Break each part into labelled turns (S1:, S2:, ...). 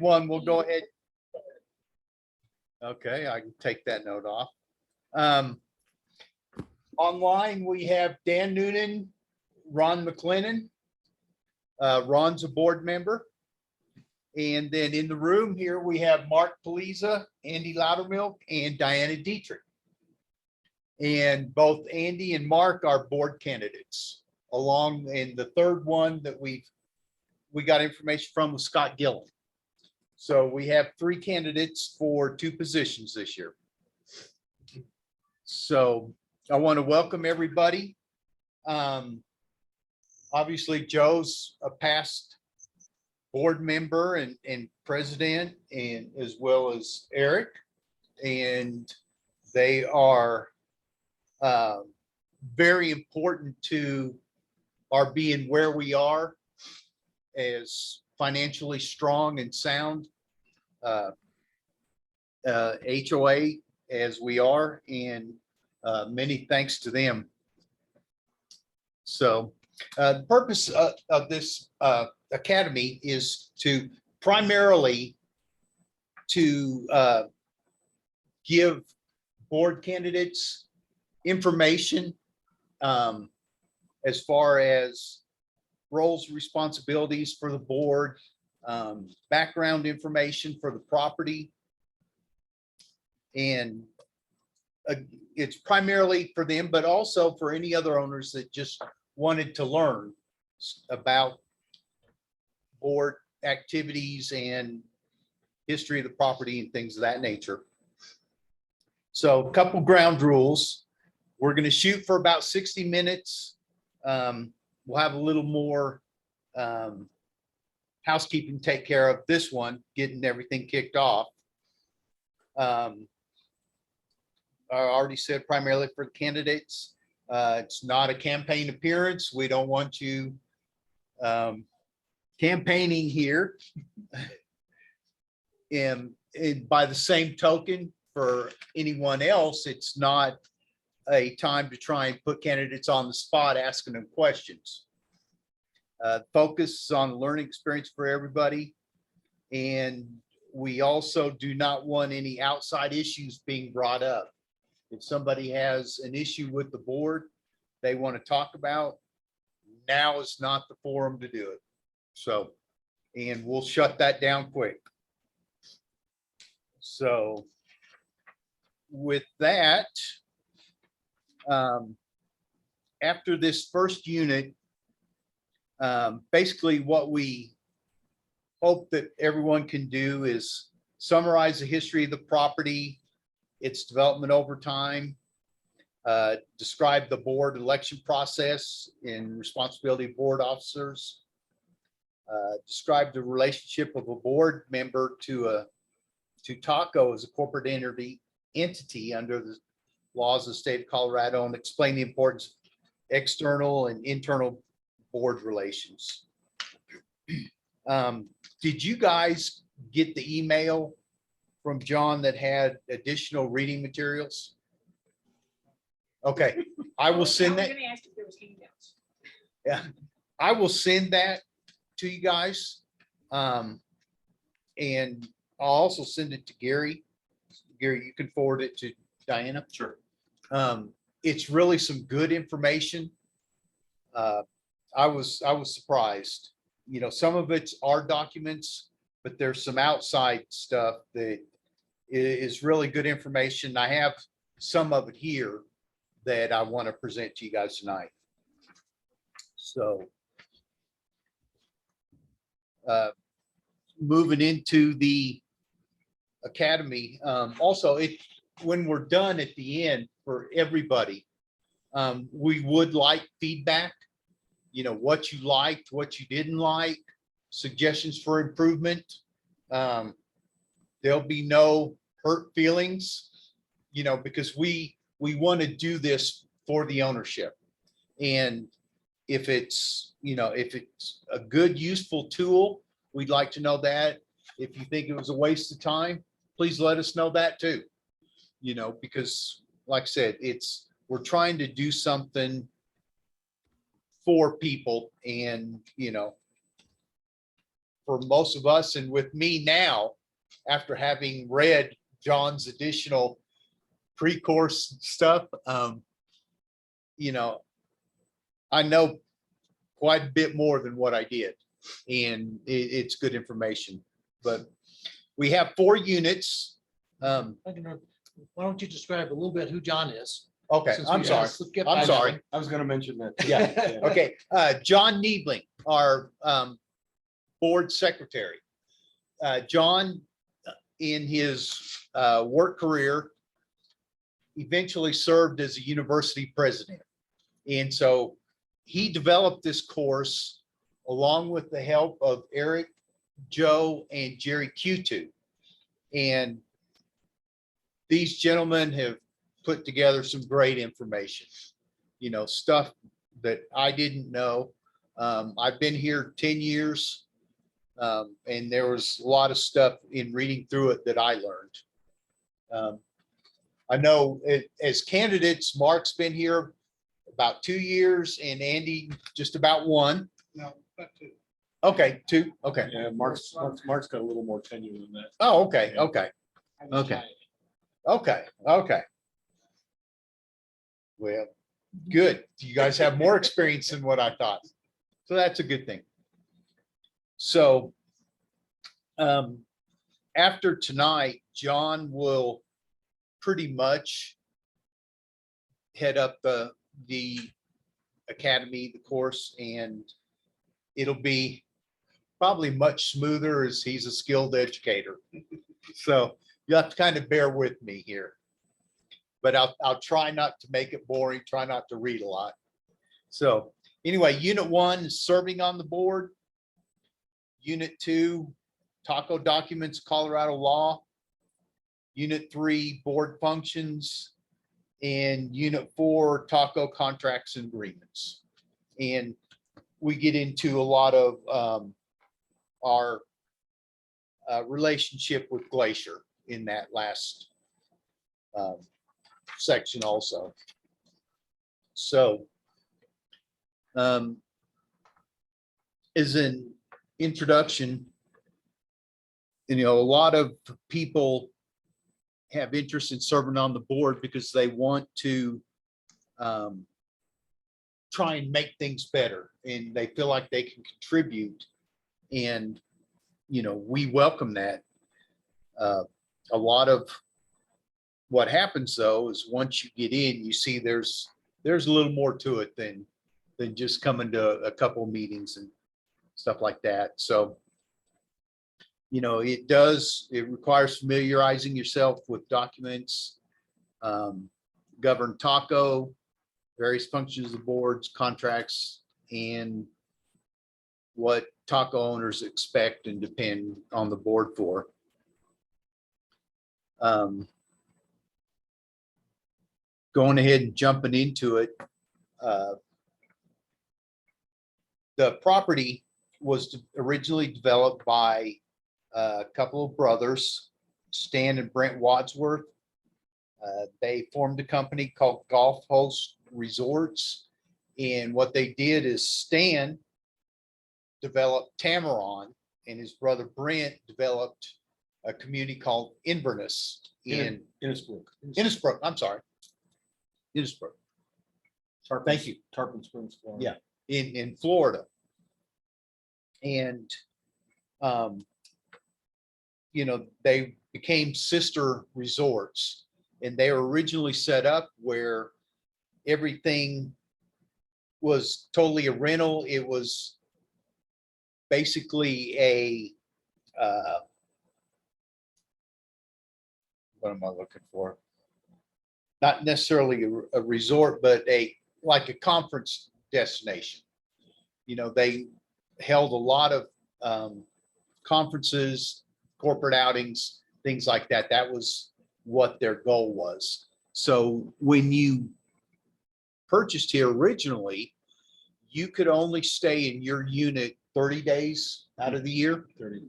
S1: One, we'll go ahead. Okay, I can take that note off. Online, we have Dan Noonan, Ron McLennan. Ron's a board member. And then in the room here, we have Mark Paliza, Andy Loudermilk, and Diana Dietrich. And both Andy and Mark are board candidates. Along in the third one that we got information from was Scott Gillen. So we have 3 candidates for 2 positions this year. So I want to welcome everybody. Obviously, Joe's a past board member and president, and as well as Eric, and they are very important to our being where we are as financially strong and sound HOA as we are, and many thanks to them. So the purpose of this academy is to primarily to give board candidates information as far as roles, responsibilities for the board, background information for the property. And it's primarily for them, but also for any other owners that just wanted to learn about board activities and history of the property and things of that nature. So a couple ground rules. We're going to shoot for about 60 minutes. We'll have a little more housekeeping take care of this one, getting everything kicked off. I already said primarily for the candidates. It's not a campaign appearance. We don't want you campaigning here. And by the same token, for anyone else, it's not a time to try and put candidates on the spot asking them questions. Focus on the learning experience for everybody. And we also do not want any outside issues being brought up. If somebody has an issue with the board they want to talk about, now is not the forum to do it. So, and we'll shut that down quick. So with that, after this first unit, basically what we hope that everyone can do is summarize the history of the property, its development over time, describe the board election process and responsibility of board officers, describe the relationship of a board member to TACO as a corporate entity under the laws of the state of Colorado, and explain the importance of external and internal board relations. Did you guys get the email from John that had additional reading materials? Okay, I will send that. Yeah, I will send that to you guys. And I'll also send it to Gary. Gary, you can forward it to Diana.
S2: Sure.
S1: It's really some good information. I was surprised. You know, some of it's our documents, but there's some outside stuff that is really good information. I have some of it here that I want to present to you guys tonight. So moving into the academy, also when we're done at the end for everybody, we would like feedback, you know, what you liked, what you didn't like, suggestions for improvement. There'll be no hurt feelings, you know, because we want to do this for the ownership. And if it's, you know, if it's a good, useful tool, we'd like to know that. If you think it was a waste of time, please let us know that too. You know, because like I said, we're trying to do something for people, and, you know, for most of us, and with me now, after having read John's additional pre-course stuff, you know, I know quite a bit more than what I did, and it's good information. But we have 4 units.
S2: I can, why don't you describe a little bit who John is?
S1: Okay,
S2: since
S1: I'm
S2: we
S1: sorry.
S2: skipped
S1: I'm
S2: by that
S1: sorry.
S2: one.
S3: I was gonna mention that.
S1: Yeah. Okay, John Niebling, our board secretary. John, in his work career, eventually served as a university president. And so he developed this course along with the help of Eric, Joe, and Jerry Q2. And these gentlemen have put together some great information, you know, stuff that I didn't know. I've been here 10 years, and there was a lot of stuff in reading through it that I learned. I know as candidates, Mark's been here about 2 years and Andy just about 1.
S4: No, about 2.
S1: Okay, 2. Okay.
S3: Yeah, Mark's got a little more tenure than that.
S1: Oh, okay, okay, okay, okay, okay. Well, good. You guys have more experience than what I thought. So that's a good thing. So after tonight, John will pretty much head up the academy, the course, and it'll be probably much smoother as he's a skilled educator. So you have to kind of bear with me here. But I'll try not to make it boring, try not to read a lot. So anyway, Unit 1 is serving on the board. Unit 2, Taco documents, Colorado law. Unit 3, board functions. And Unit 4, Taco contracts and agreements. And we get into a lot of our relationship with Glacier in that last section also. So as an introduction, you know, a lot of people have interest in serving on the board because they want to try and make things better, and they feel like they can contribute. And, you know, we welcome that. A lot of what happens though is once you get in, you see there's a little more to it than just coming to a couple meetings and stuff like that. So, you know, it requires familiarizing yourself with documents, govern Taco, various functions of the boards, contracts, and what Taco owners expect and depend on the board for. Going ahead and jumping into it, the property was originally developed by a couple of brothers, Stan and Brent Wadsworth. They formed a company called Gulf Coast Resorts. And what they did is Stan developed Tamaron, and his brother Brent developed a community called Inverness in
S3: Innisbrook.
S1: Innisbrook. I'm sorry. Innisbrook. Thank you.
S3: Tarpon Springs, Florida.
S1: Yeah, in Florida. And, you know, they became sister resorts, and they were originally set up where everything was totally a rental. It was basically a, what am I looking for? Not necessarily a resort, but like a conference destination. You know, they held a lot of conferences, corporate outings, things like that. That was what their goal was. So when you purchased here originally, you could only stay in your unit 30 days out of the year.
S3: 30.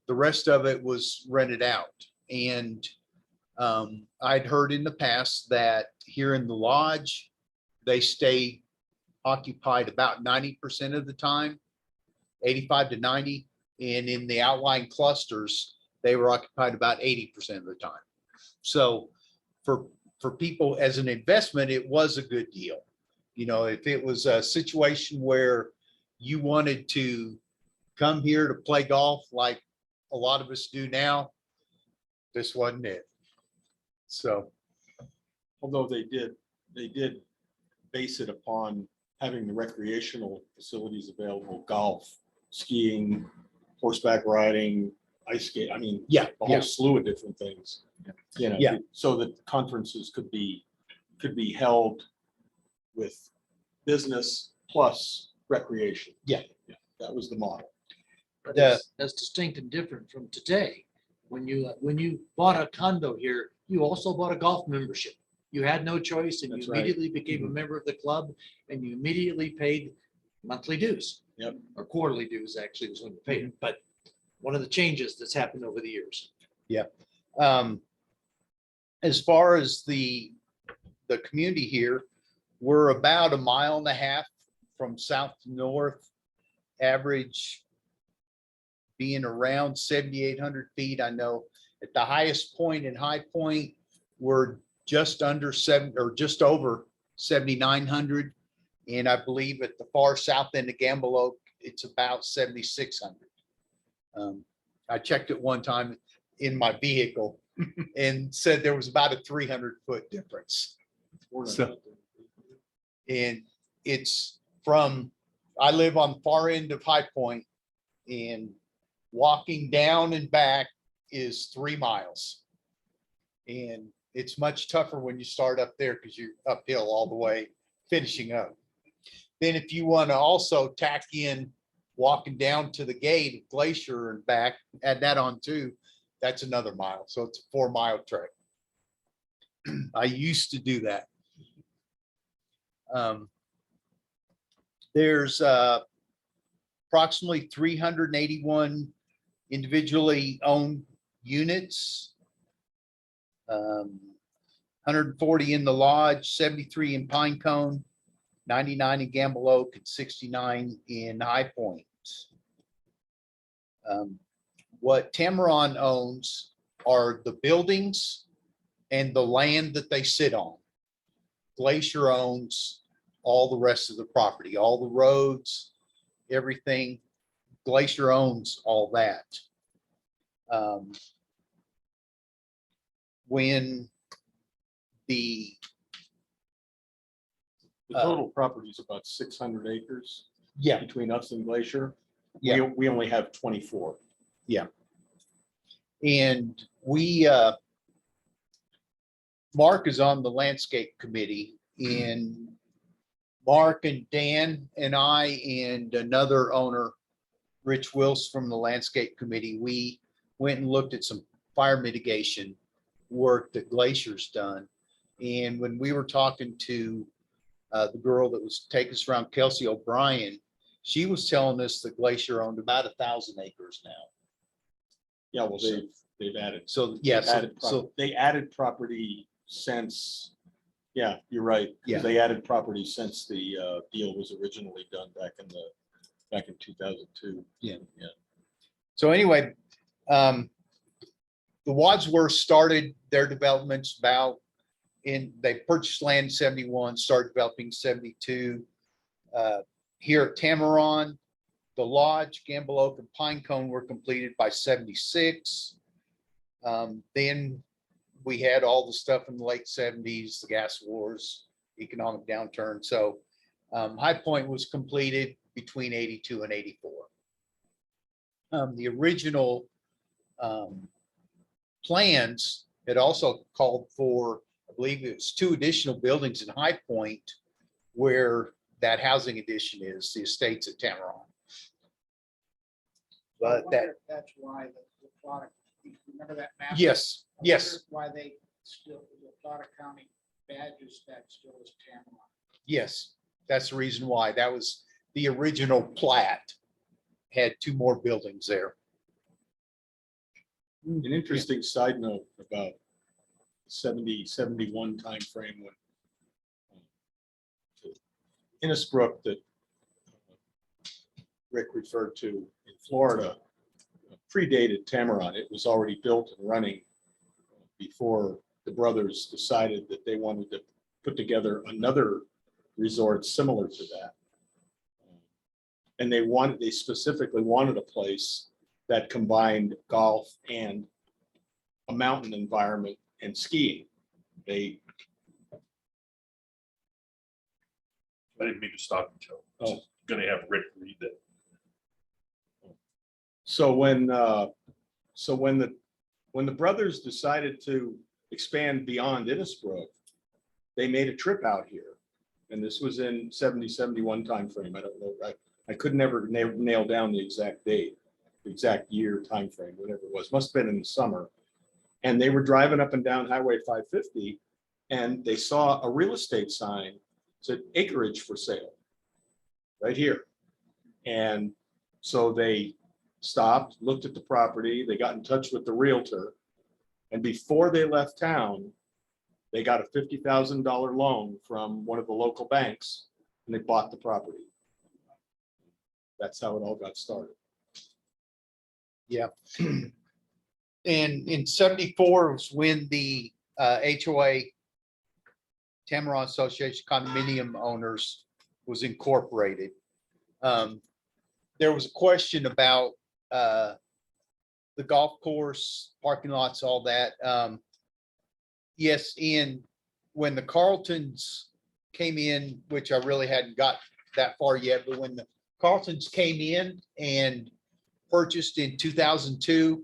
S1: The rest of it was rented out. And I'd heard in the past that here in the lodge, they stay occupied about 90% of the time, 85 to 90. And in the outlying clusters, they were occupied about 80% of the time. So for people as an investment, it was a good deal. You know, if it was a situation where you wanted to come here to play golf like a lot of us do now, this wasn't it. So,
S3: Although they did base it upon having the recreational facilities available, golf, skiing, horseback riding, ice skate, I mean,
S1: yeah,
S3: a whole slew of different things. You know,
S1: Yeah.
S3: so that conferences could be held with business plus recreation.
S1: Yeah.
S3: That was the model.
S2: But
S1: The-
S2: that's distinct and different from today. When you bought a condo here, you also bought a golf membership. You had no choice and you
S3: That's right.
S2: immediately became a member of the club and you immediately paid monthly dues.
S3: Yep.
S2: Or quarterly dues actually was when you paid it, but one of the changes that's happened over the years.
S1: As far as the community here, we're about 1.5 miles from south to north, average being around 7,800 feet. I know at the highest point in High Point, we're just under just over 7,900. And I believe at the far south end of Gamble Oak, it's about 7,600. I checked it one time in my vehicle and said there was about a 300-foot difference. So- And it's I live on the far end of High Point, and walking down and back is 3 miles. And it's much tougher when you start up there because you're uphill all the way finishing up. Then if you want to also tack in walking down to the gate at Glacier and back, add that on too, that's another mile. So it's a 4-mile trek. I used to do that. There's approximately 381 individually owned units. 140 in the lodge, 73 in Pine Cone, 99 in Gamble Oak, and 69 in High Point. What Tameron owns are the buildings and the land that they sit on. Glacier owns all the rest of the property, all the roads, everything. Glacier owns all that. When the
S3: total property is about 600 acres
S1: yeah
S3: between us and Glacier.
S1: Yeah.
S3: We only have 24.
S1: and Mark is on the landscape committee, and Mark and Dan and I and another owner, Rich Wills from the landscape committee, we went and looked at some fire mitigation work that Glacier's done. And when we were talking to the girl that was taking us around, Kelsey O'Brien, she was telling us that Glacier owned about 1,000 acres now.
S3: Yeah, well, they've added.
S1: So yes,
S3: They added property since, yeah, you're right.
S1: Yeah.
S3: They added property since the deal was originally done back in 2002.
S1: so anyway, the Wadsworth started their developments they purchased land in 71, started developing 72. Here at Tameron, the lodge, Gamble Oak, and Pine Cone were completed by 76. Then we had all the stuff in the late 70s, the gas wars, economic downturn. So High Point was completed between 82 and 84. The original plans had also called for, I believe it was 2 additional buildings in High Point where that housing addition is, the estates at Tameron. But
S4: That's why the product, remember that map?
S1: yes,
S4: I wonder
S1: yes,
S4: Why they still, the Plata County badges that still is Tameron.
S1: yes, that's the reason why. That was the original plat, had 2 more buildings there.
S3: An interesting side note about 70, 71 timeframe when Innisbrook that Rick referred to in Florida predated Tamarack. It was already built and running before the brothers decided that they wanted to put together another resort similar to that. And they specifically wanted a place that combined golf and a mountain environment and skiing. They,
S5: I didn't mean to stop you, Joe. I was gonna have Rick read that.
S3: so when the brothers decided to expand beyond Innisbrook, they made a trip out here. And this was in 70, 71 timeframe. I don't know, I could never nail down the exact date, the exact year timeframe, whatever it was. Must have been in the summer. And they were driving up and down Highway 550 and they saw a real estate sign, said acreage for sale right here. And so they stopped, looked at the property, they got in touch with the realtor. And before they left town, they got a $50,000 loan from one of the local banks and they bought the property. That's how it all got started.
S1: And in 74 was when the HOA, Tamarack Association Condominium Owners, was incorporated. There was a question about the golf course, parking lots, all that. Yes, Ian, when the Carltons came in, which I really hadn't got that far yet, but when the Carltons came in and purchased in 2002,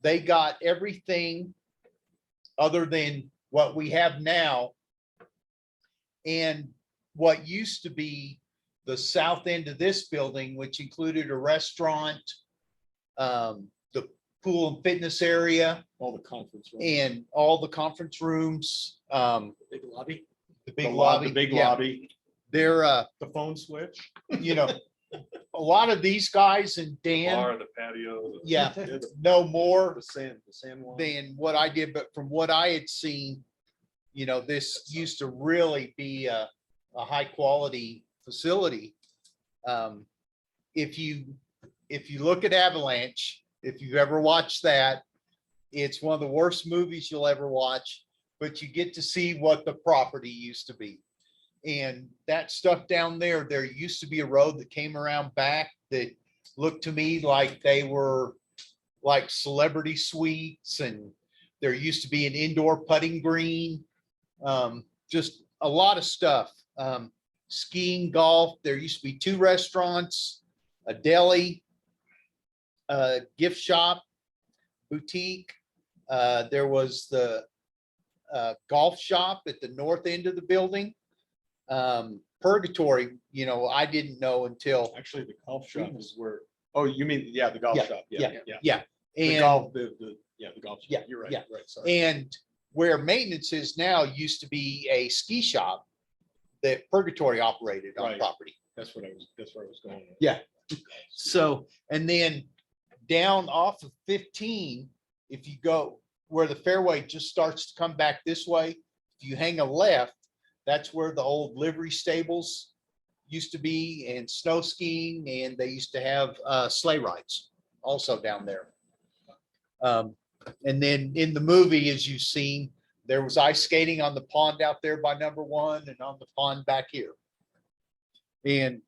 S1: they got everything other than what we have now. And what used to be the south end of this building, which included a restaurant, the pool and fitness area,
S3: All the conference rooms.
S1: and all the conference rooms,
S2: Big lobby.
S1: the big
S3: The
S1: lobby.
S3: big
S1: Yeah.
S3: lobby,
S1: They're,
S3: the phone switch.
S1: you know, a lot of these guys and Dan,
S5: Bar, the patio. the-
S1: yeah,
S3: The
S1: know more
S3: San Juan.
S1: than what I did, but from what I had seen, you know, this used to really be a high quality facility. If you look at Avalanche, if you've ever watched that, it's one of the worst movies you'll ever watch, but you get to see what the property used to be. And that stuff down there, there used to be a road that came around back that looked to me like they were like celebrity suites, and there used to be an indoor putting green, just a lot of stuff. Skiing, golf, there used to be 2 restaurants, a deli, a gift shop, boutique. There was the golf shop at the north end of the building. Purgatory, you know, I didn't know until,
S3: Actually, the golf shop is where, oh, you mean, yeah, the golf shop. Yeah.
S1: yeah.
S3: The
S1: And,
S3: golf, the golf.
S1: Yeah,
S3: shop. You're right,
S1: yeah.
S3: right, sorry.
S1: and where maintenance is now used to be a ski shop that Purgatory operated on
S3: Right.
S1: property.
S3: That's where I was going.
S1: Yeah. So, and then down off of 15, if you go where the fairway just starts to come back this way, if you hang a left, that's where the old livery stables used to be, and snow skiing, and they used to have sleigh rides also down there. And then in the movie, as you've seen, there was ice skating on the pond out there by number 1 and on the pond back here. And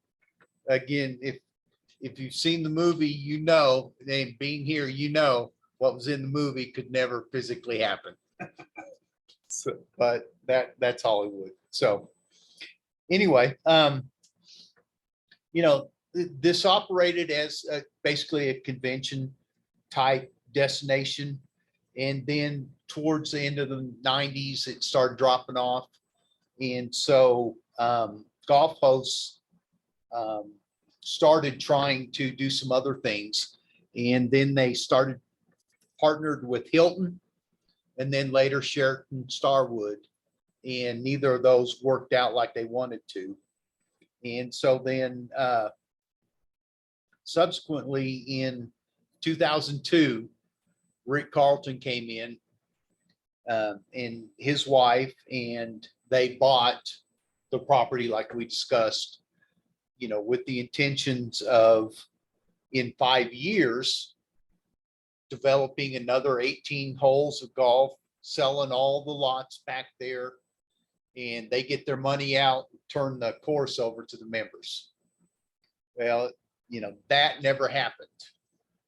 S1: again, if you've seen the movie, you know, and being here, you know, what was in the movie could never physically happen. So, but that's Hollywood. So anyway, you know, this operated as basically a convention type destination. And then towards the end of the 90s, it started dropping off. And so golf hosts started trying to do some other things. And then they partnered with Hilton, and then later Sheraton Starwood. And neither of those worked out like they wanted to. And so then subsequently in 2002, Rick Carlton came in and his wife, and they bought the property like we discussed, you know, with the intentions of in 5 years, developing another 18 holes of golf, selling all the lots back there. And they get their money out, turn the course over to the members. Well, that never happened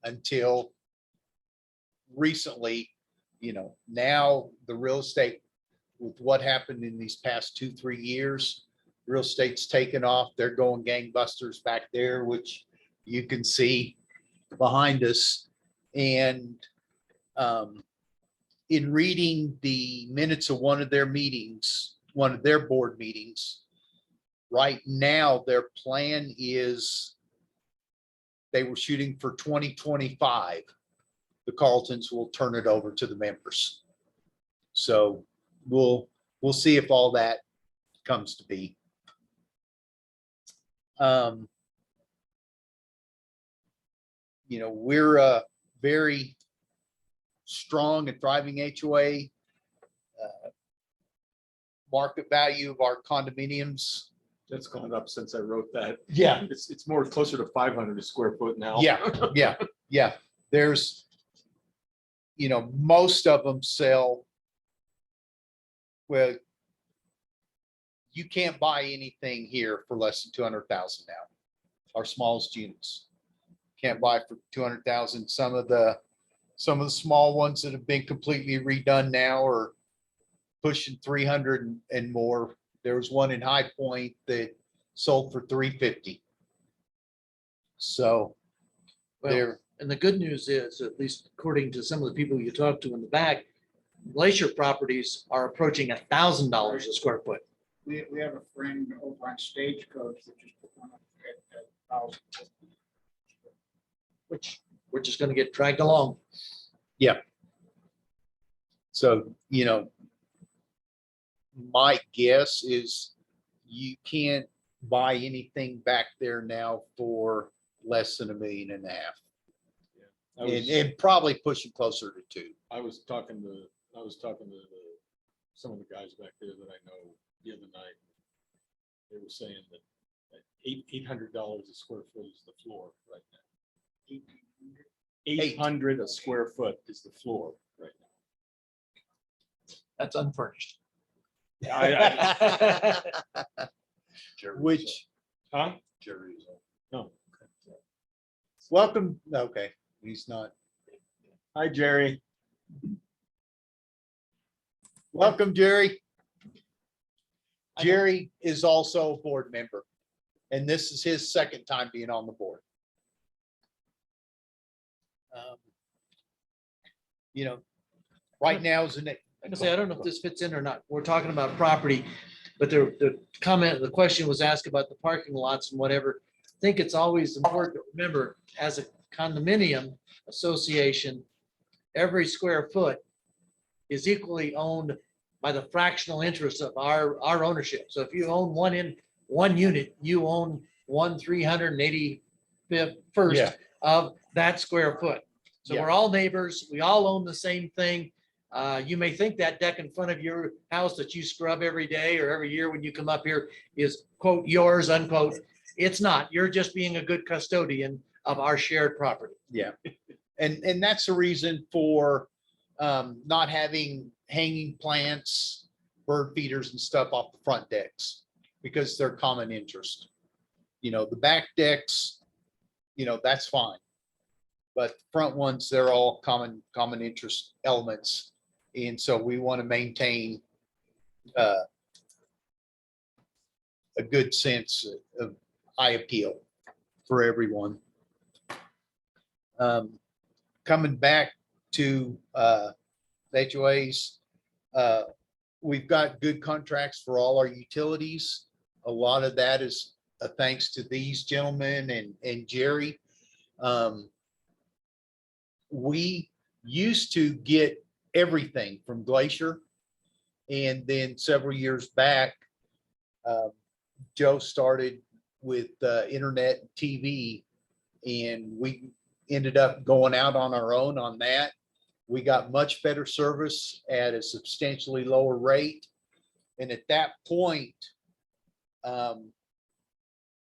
S1: until recently. Now the real estate, with what happened in these past 2-3 years, real estate's taken off. They're going gangbusters back there, which you can see behind us. And in reading the minutes of one of their meetings, one of their board meetings, right now, their plan is they were shooting for 2025. The Carltons will turn it over to the members. So we'll see if all that comes to be. We're a very strong and thriving HOA. Market value of our condominiums.
S3: That's gone up since I wrote that.
S1: Yeah.
S3: It's more closer to 500 a square foot now.
S1: Yeah. There's, most of them sell. Well, you can't buy anything here for less than 200,000 now. Our smallest units can't buy for 200,000. Some of the small ones that have been completely redone now are pushing 300 and more. There was one in High Point that sold for 350. So
S2: Well,
S1: there,
S2: and the good news is, at least according to some of the people you talked to in the back, Glacier properties are approaching $1,000 a square foot.
S4: We have a friend over on Stagecoach that just put one up at 1,000.
S2: Which we're just gonna get dragged along.
S1: so, my guess is you can't buy anything back there now for less than $1.5 million. And probably pushing closer to 2.
S3: I was talking to some of the guys back there that I know the other night. They were saying that $800 a square foot is the floor right now. 800 a square foot is the floor right
S2: That's unfurnished.
S3: now.
S5: Jerry's
S1: Which,
S3: Huh?
S5: up. Jerry's up.
S3: No.
S1: welcome, okay, he's not.
S3: Hi, Jerry.
S1: Welcome, Jerry. Jerry is also a board member, and this is his second time being on the board. Right now is
S2: Like I say, I don't know if this fits in or not. We're talking about property, but the question was asked about the parking lots and whatever. I think it's always important to remember, as a condominium association, every square foot is equally owned by the fractional interest of our ownership. So if you own one unit, you own 1/385th
S1: Yeah.
S2: of that square foot. So
S1: Yeah.
S2: we're all neighbors. We all own the same thing. You may think that deck in front of your house that you scrub every day or every year when you come up here is quote yours, unquote. It's not. You're just being a good custodian of our shared property.
S1: Yeah. And that's the reason for not having hanging plants, bird feeders and stuff off the front decks, because they're common interest. The back decks, that's fine. But the front ones, they're all common interest elements. And so we want to maintain a good sense of eye appeal for everyone. Coming back to HOAs, we've got good contracts for all our utilities. A lot of that is thanks to these gentlemen and Jerry. We used to get everything from Glacier, and then several years back, Joe started with internet and TV, and we ended up going out on our own on that. We got much better service at a substantially lower rate. And at that point,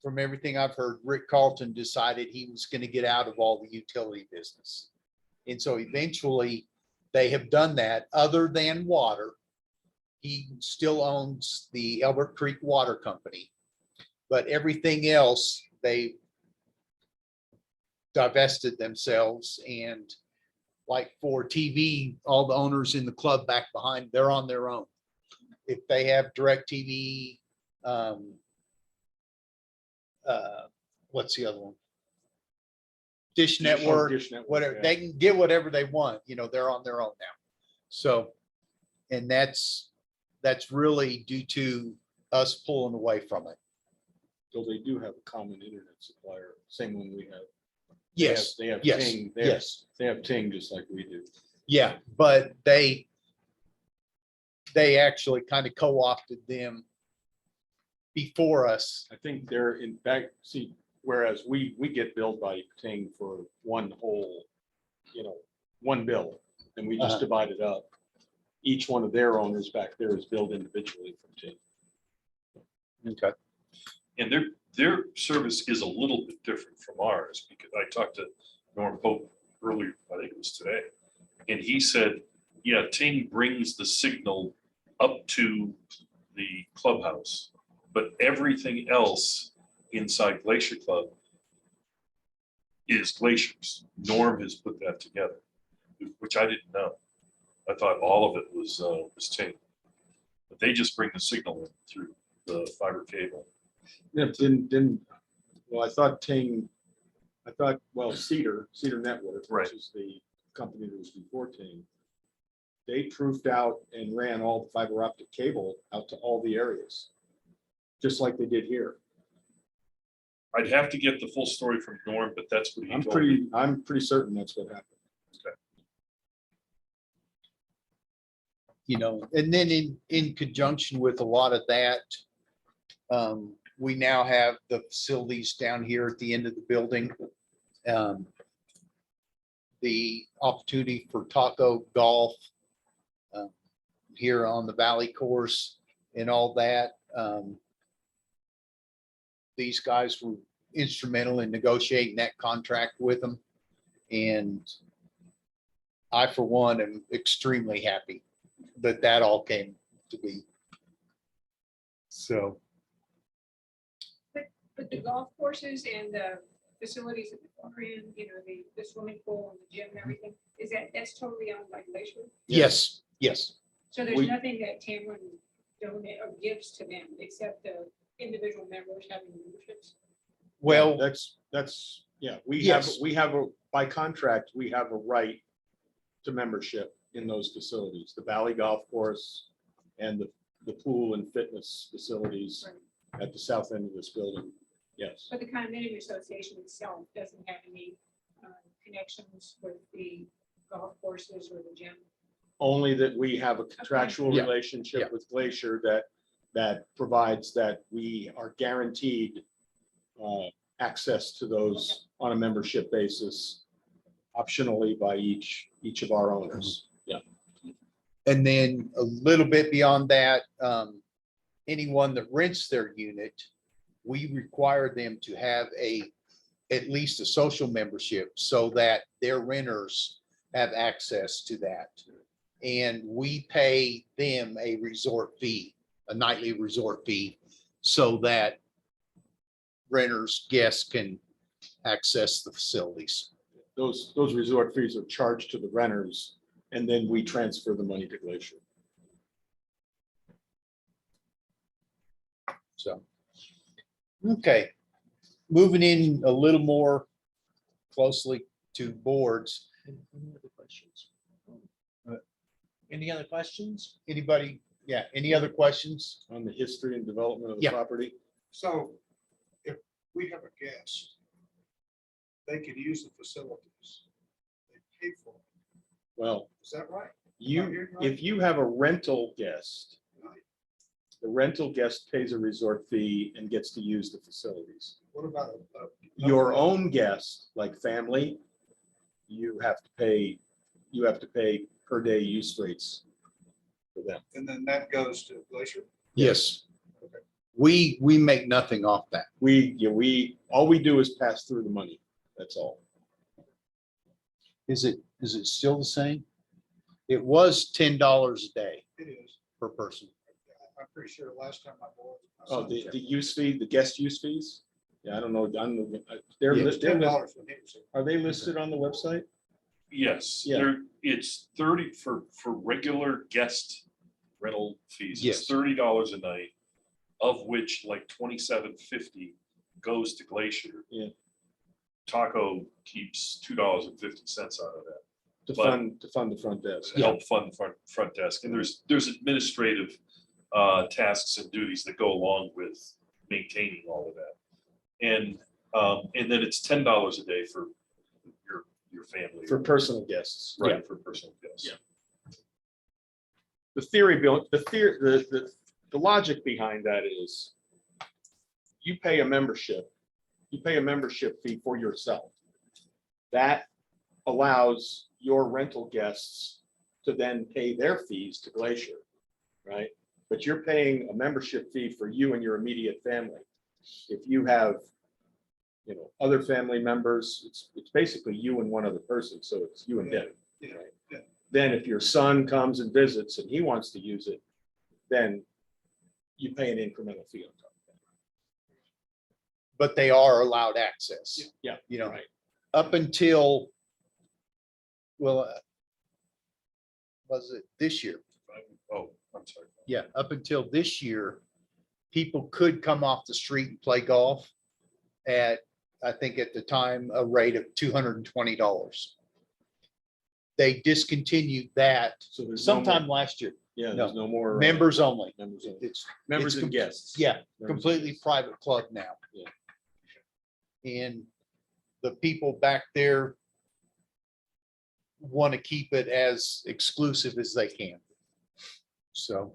S1: from everything I've heard, Rick Carlton decided he was going to get out of all the utility business. And so eventually they have done that other than water. He still owns the Elbert Creek Water Company, but everything else, they divested themselves. And like for TV, all the owners in the club back behind, they're on their own. If they have DirecTV, what's the other one? Dish Network,
S3: Dish Network,
S1: whatever,
S3: yeah.
S1: they can get whatever they want, they're on their own now. So, and that's really due to us pulling away from it.
S3: So they do have a common internet supplier, same one we have.
S1: Yes,
S3: They have
S1: yes,
S3: Ting,
S1: yes.
S3: they have Ting just like we do.
S1: Yeah, but they actually kind of co-opted them before us.
S3: I think they're in fact, see, whereas we get billed by Ting for one whole, one bill, and we just
S1: Uh-huh.
S3: divide it up. Each one of their owners back there is billed individually from Ting.
S1: Okay.
S5: And their service is a little bit different from ours, because I talked to Norm Pope earlier, I think it was today. And he said, yeah, Ting brings the signal up to the clubhouse, but everything else inside Glacier Club is Glacier's. Norm has put that together, which I didn't know. I thought all of it was Ting. But they just bring the signal in through the fiber cable.
S3: Yeah, well, Cedar Network,
S5: Right.
S3: which is the company that was before Ting, they proofed out and ran all the fiber optic cable out to all the areas, just like they did here.
S5: I'd have to get the full story from Norm, but that's what he told me.
S3: I'm pretty certain that's what happened.
S1: And then in conjunction with a lot of that, we now have the facilities down here at the end of the building. The opportunity for taco golf here on the Valley Course and all that. These guys were instrumental in negotiating that contract with them. And I, for one, am extremely happy that all came to be. So.
S6: But the golf courses and the facilities at the far end, the swimming pool and the gym and everything, that's totally owned by Glacier?
S1: Yes, yes.
S6: So there's
S3: We-
S6: nothing that Tamron donate or gives to them except the individual members having memberships?
S1: Well,
S3: That's, yeah,
S1: Yes.
S3: by contract, we have a right to membership in those facilities, the Valley Golf Course and the pool and fitness facilities
S6: Right.
S3: at the south end of this building. Yes.
S6: But the condominium association itself doesn't have any connections with the golf courses or the gym?
S3: Only that we have a contractual
S1: Yeah.
S3: relationship
S1: Yeah.
S3: with Glacier that provides that we are guaranteed access to those on a membership basis, optionally by each of our owners. Yeah.
S1: and then a little bit beyond that, anyone that rents their unit, we require them to have at least a social membership so that their renters have access to that. And we pay them a resort fee, a nightly resort fee, so that renters, guests can access the facilities.
S3: Those resort fees are charged to the renters, and then we transfer the money to Glacier.
S1: So, okay, moving in a little more closely to boards.
S2: Any other questions? Any other questions?
S1: Anybody? Yeah, any other questions?
S3: On the history and development of the
S1: Yeah.
S3: property.
S4: So if we have a guest, they could use the facilities. They pay for it.
S3: Well,
S4: Is that right?
S3: if you have a rental guest,
S4: Right.
S3: the rental guest pays a resort fee and gets to use the facilities.
S4: What about
S3: Your own guest, like family, you have to pay per day use rates for them.
S4: And then that goes to Glacier?
S1: Yes. We make nothing off that.
S3: All we do is pass through the money. That's all.
S1: Is it still the same? It was $10 a day
S4: It is.
S1: per person.
S4: I'm pretty sure last time I bought.
S3: Oh, the use fee, the guest use fees? Yeah, I don't know. They're,
S1: Yeah,
S4: It's
S3: they're,
S4: $10 when he was.
S3: are they listed on the website?
S5: Yes,
S3: Yeah.
S5: it's 30 for regular guest rental fees.
S1: Yes.
S5: It's $30 a night, of which like $27.50 goes to Glacier.
S3: Yeah.
S5: Taco keeps $2.50 out of that
S3: To
S5: But-
S3: fund the front desk.
S5: to help fund the front desk. And there's administrative tasks and duties that go along with maintaining all of that. And then it's $10 a day for your family.
S3: For personal guests.
S5: Right, for personal guests.
S3: Yeah. The theory, the logic behind that is you pay a membership fee for yourself. That allows your rental guests to then pay their fees to Glacier, right? But you're paying a membership fee for you and your immediate family. If you have, other family members, it's basically you and one other person, so it's you and them.
S4: Yeah,
S3: right?
S4: yeah.
S3: Then if your son comes and visits and he wants to use it, then you pay an incremental fee on top of that.
S1: But they are allowed access.
S3: Yeah,
S1: You know,
S3: right.
S1: up until, well, was it this year?
S5: Oh, I'm sorry.
S1: Yeah, up until this year, people could come off the street and play golf at, I think at the time, a rate of $220. They discontinued that
S3: So there's no more-
S1: sometime last year.
S3: Yeah,
S1: no.
S3: there's no more.
S1: Members only.
S3: Members only.
S1: It's,
S3: Members
S1: it's
S3: and
S1: com-
S3: guests.
S1: yeah,
S3: Members and
S1: completely
S3: guests.
S1: private club now.
S3: Yeah.
S1: And the people back there want to keep it as exclusive as they can. So,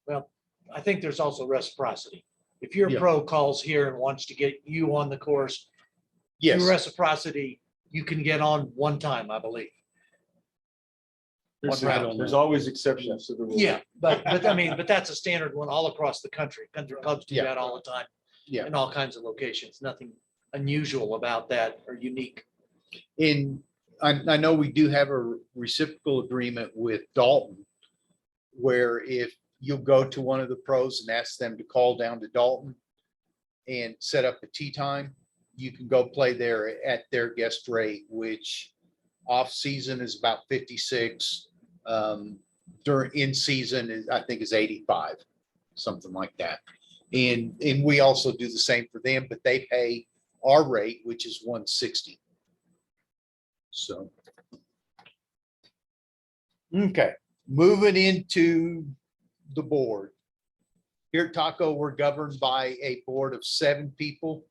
S2: Well, I think there's also reciprocity. If your
S1: Yeah.
S2: pro calls here and wants to get you on the course,
S1: yes,
S2: through reciprocity, you can get on one time, I believe.
S3: There's,
S2: One round.
S3: there's always exceptions to the rule.
S2: Yeah, but I mean, but that's a standard one all across the country. Country clubs do
S1: Yeah.
S2: that all the time.
S1: Yeah.
S2: In all kinds of locations. Nothing unusual about that or unique.
S1: in, I know we do have a reciprocal agreement with Dalton, where if you'll go to one of the pros and ask them to call down to Dalton and set up a tee time, you can go play there at their guest rate, which off season is about 56. During in season is, I think, is 85, something like that. And we also do the same for them, but they pay our rate, which is 160. So. Okay, moving into the board. Here at Taco, we're governed by a board of 7 people.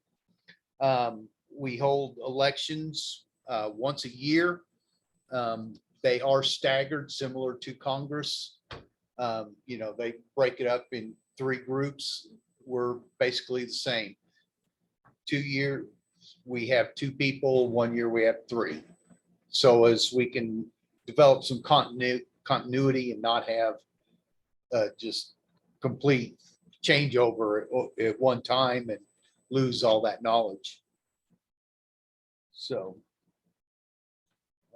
S1: We hold elections once a year. They are staggered, similar to Congress. They break it up in 3 groups. We're basically the same. 2 year, we have 2 people, 1 year we have 3. So as we can develop some continuity and not have just complete changeover at one time and lose all that knowledge. So.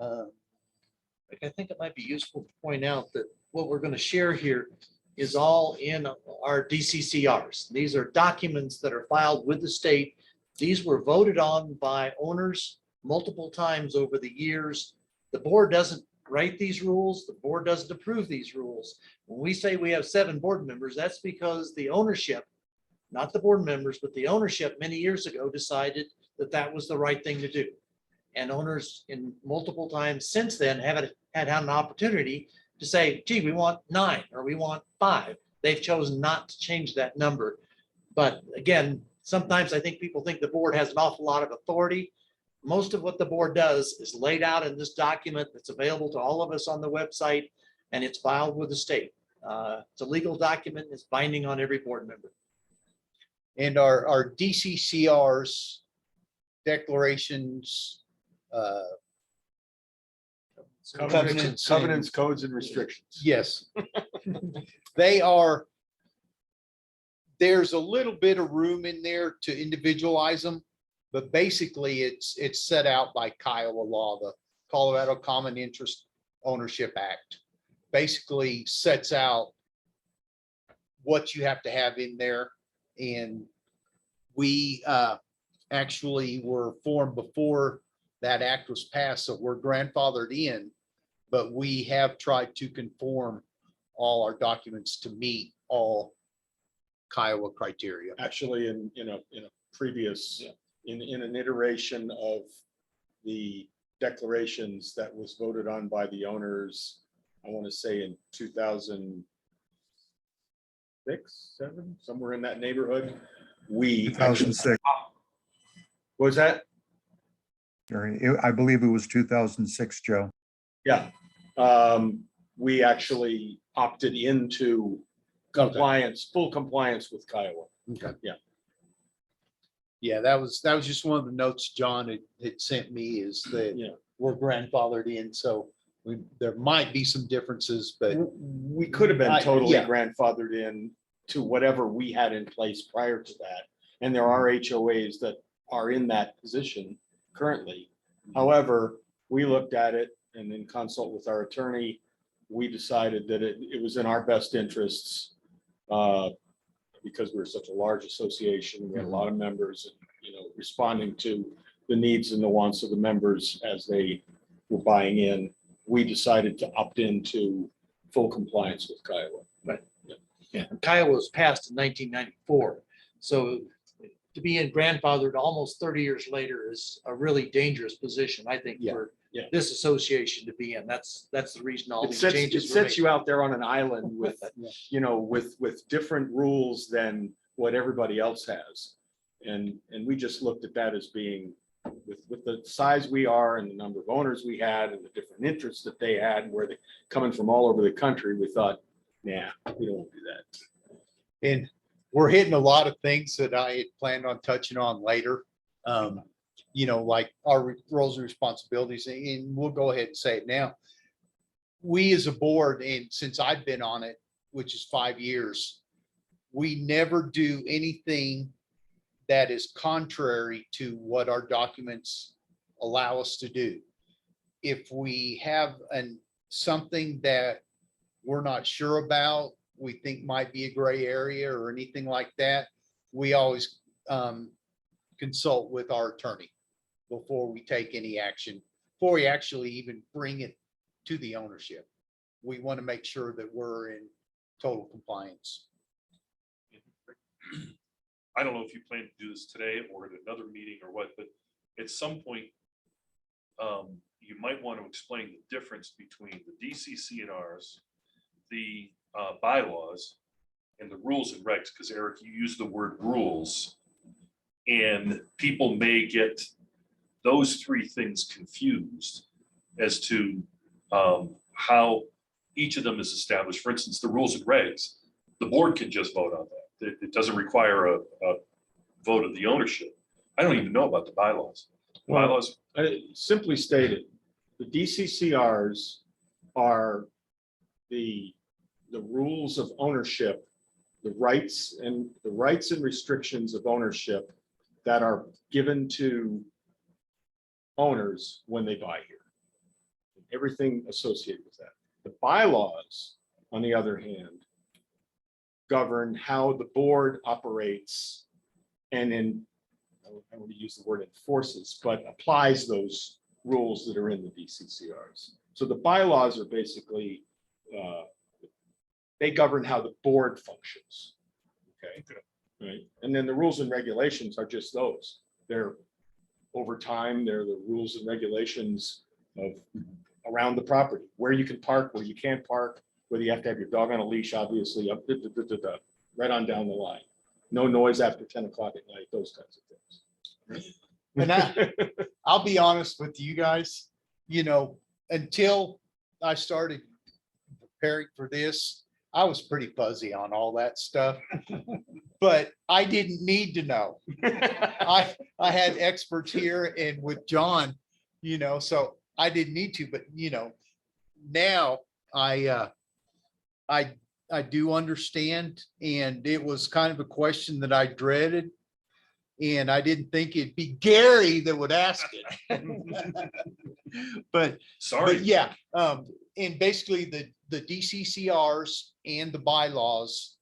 S2: I think it might be useful to point out that what we're going to share here is all in our DCCRs. These are documents that are filed with the state. These were voted on by owners multiple times over the years. The board doesn't write these rules. The board doesn't approve these rules. When we say we have 7 board members, that's because the ownership, not the board members, but the ownership many years ago decided that that was the right thing to do. And owners in multiple times since then haven't had an opportunity to say, gee, we want 9 or we want 5. They've chosen not to change that number. But again, sometimes I think people think the board has an awful lot of authority. Most of what the board does is laid out in this document that's available to all of us on the website, and it's filed with the state. It's a legal document. It's binding on every board member.
S1: And our DCCRs, declarations,
S3: Covenants, codes and restrictions.
S1: yes. They are there's a little bit of room in there to individualize them. But basically, it's set out by Kiowa law, the Colorado Common Interest Ownership Act. Basically sets out what you have to have in there. And we actually were formed before that act was passed, so we're grandfathered in. But we have tried to conform all our documents to meet all Kiowa criteria.
S3: Actually, in a previous, in an iteration of the declarations that was voted on by the owners, I want to say in 2006, 7, somewhere in that neighborhood, we.
S7: 2006.
S3: What was that?
S7: I believe it was 2006, Joe.
S3: Yeah. We actually opted into compliance, full compliance with Kiowa.
S1: Okay.
S3: Yeah.
S1: Yeah, that was just one of the notes John had sent me, is that
S3: Yeah.
S1: we're grandfathered in, so there might be some differences, but
S3: We could have been totally
S1: yeah.
S3: grandfathered in to whatever we had in place prior to that. And there are HOAs that are in that position currently. However, we looked at it and in consult with our attorney, we decided that it was in our best interests. Because we're such a large association, we had a lot of members, and, responding to the needs and the wants of the members as they were buying in, we decided to opt into full compliance with Kiowa.
S2: Yeah, Kiowa was passed in 1994. So to be in grandfathered almost 30 years later is a really dangerous position, I think,
S1: Yeah,
S2: for
S3: yeah.
S2: this association to be in. That's the reason all
S3: It
S2: these
S3: sets,
S2: changes were
S3: you
S2: made.
S3: out there on an island with,
S1: Yeah.
S3: with different rules than what everybody else has. And we just looked at that as being, with the size we are and the number of owners we had and the different interests that they had, where they coming from all over the country, we thought, nah, we don't want to do that.
S1: and we're hitting a lot of things that I had planned on touching on later. Like our roles and responsibilities, and we'll go ahead and say it now. We as a board, and since I've been on it, which is 5 years, we never do anything that is contrary to what our documents allow us to do. If we have something that we're not sure about, we think might be a gray area or anything like that, we always consult with our attorney before we take any action, before we actually even bring it to the ownership. We want to make sure that we're in total compliance.
S5: I don't know if you plan to do this today or at another meeting or what, but at some point, you might want to explain the difference between the DCCNRs, the bylaws, and the rules and regs, because Eric, you used the word rules. And people may get those three things confused as to how each of them is established. For instance, the rules and regs, the board can just vote on that. It doesn't require a vote of the ownership. I don't even know about the bylaws.
S3: Well,
S5: Bylaws,
S3: Simply stated, the DCCRs are the rules of ownership, the rights and restrictions of ownership that are given to owners when they buy here. Everything associated with that. The bylaws, on the other hand, govern how the board operates and I don't want to use the word enforces, but applies those rules that are in the DCCRs. So the bylaws are basically, they govern how the board functions. Okay, right. And then the rules and regulations are just those. They're over time, they're the rules and regulations of around the property, where you can park, where you can't park, whether you have to have your dog on a leash, obviously, up, right on down the line. No noise after 10 o'clock at night, those kinds of things.
S1: And I'll be honest with you guys, until I started preparing for this, I was pretty fuzzy on all that stuff. But I didn't need to know. I had experts here and with John, so I didn't need to, but now I I do understand, and it was kind of a question that I dreaded. And I didn't think it'd be Gary that would ask it. But
S5: Sorry.
S1: yeah, and basically the DCCRs and the bylaws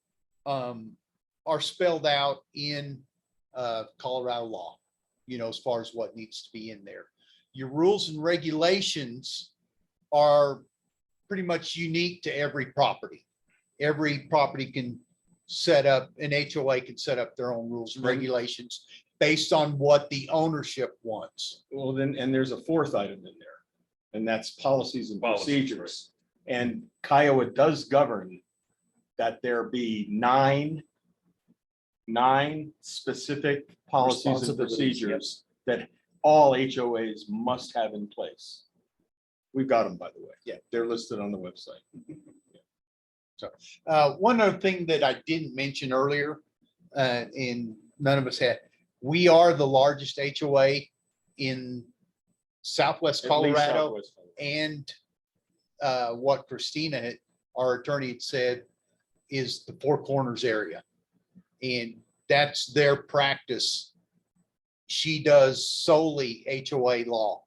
S1: are spelled out in Colorado law, you know, as far as what needs to be in there. Your rules and regulations are pretty much unique to every property. Every property can set up, an HOA can set up their own rules and regulations based on what the ownership wants.
S3: Well, then, and there's a fourth item in there, and that's policies and
S5: Policies,
S3: procedures. And Kiowa does govern that there be nine specific policies and
S2: Responsibilities,
S3: procedures that all HOAs must have in place. We've got them, by the way.
S1: Yeah.
S3: They're listed on the website.
S1: One other thing that I didn't mention earlier, and none of us had, we are the largest HOA in Southwest
S3: At least
S1: Colorado.
S3: Southwest Colorado.
S1: And what Christina, our attorney, had said is the Four Corners area. And that's their practice. She does solely HOA law.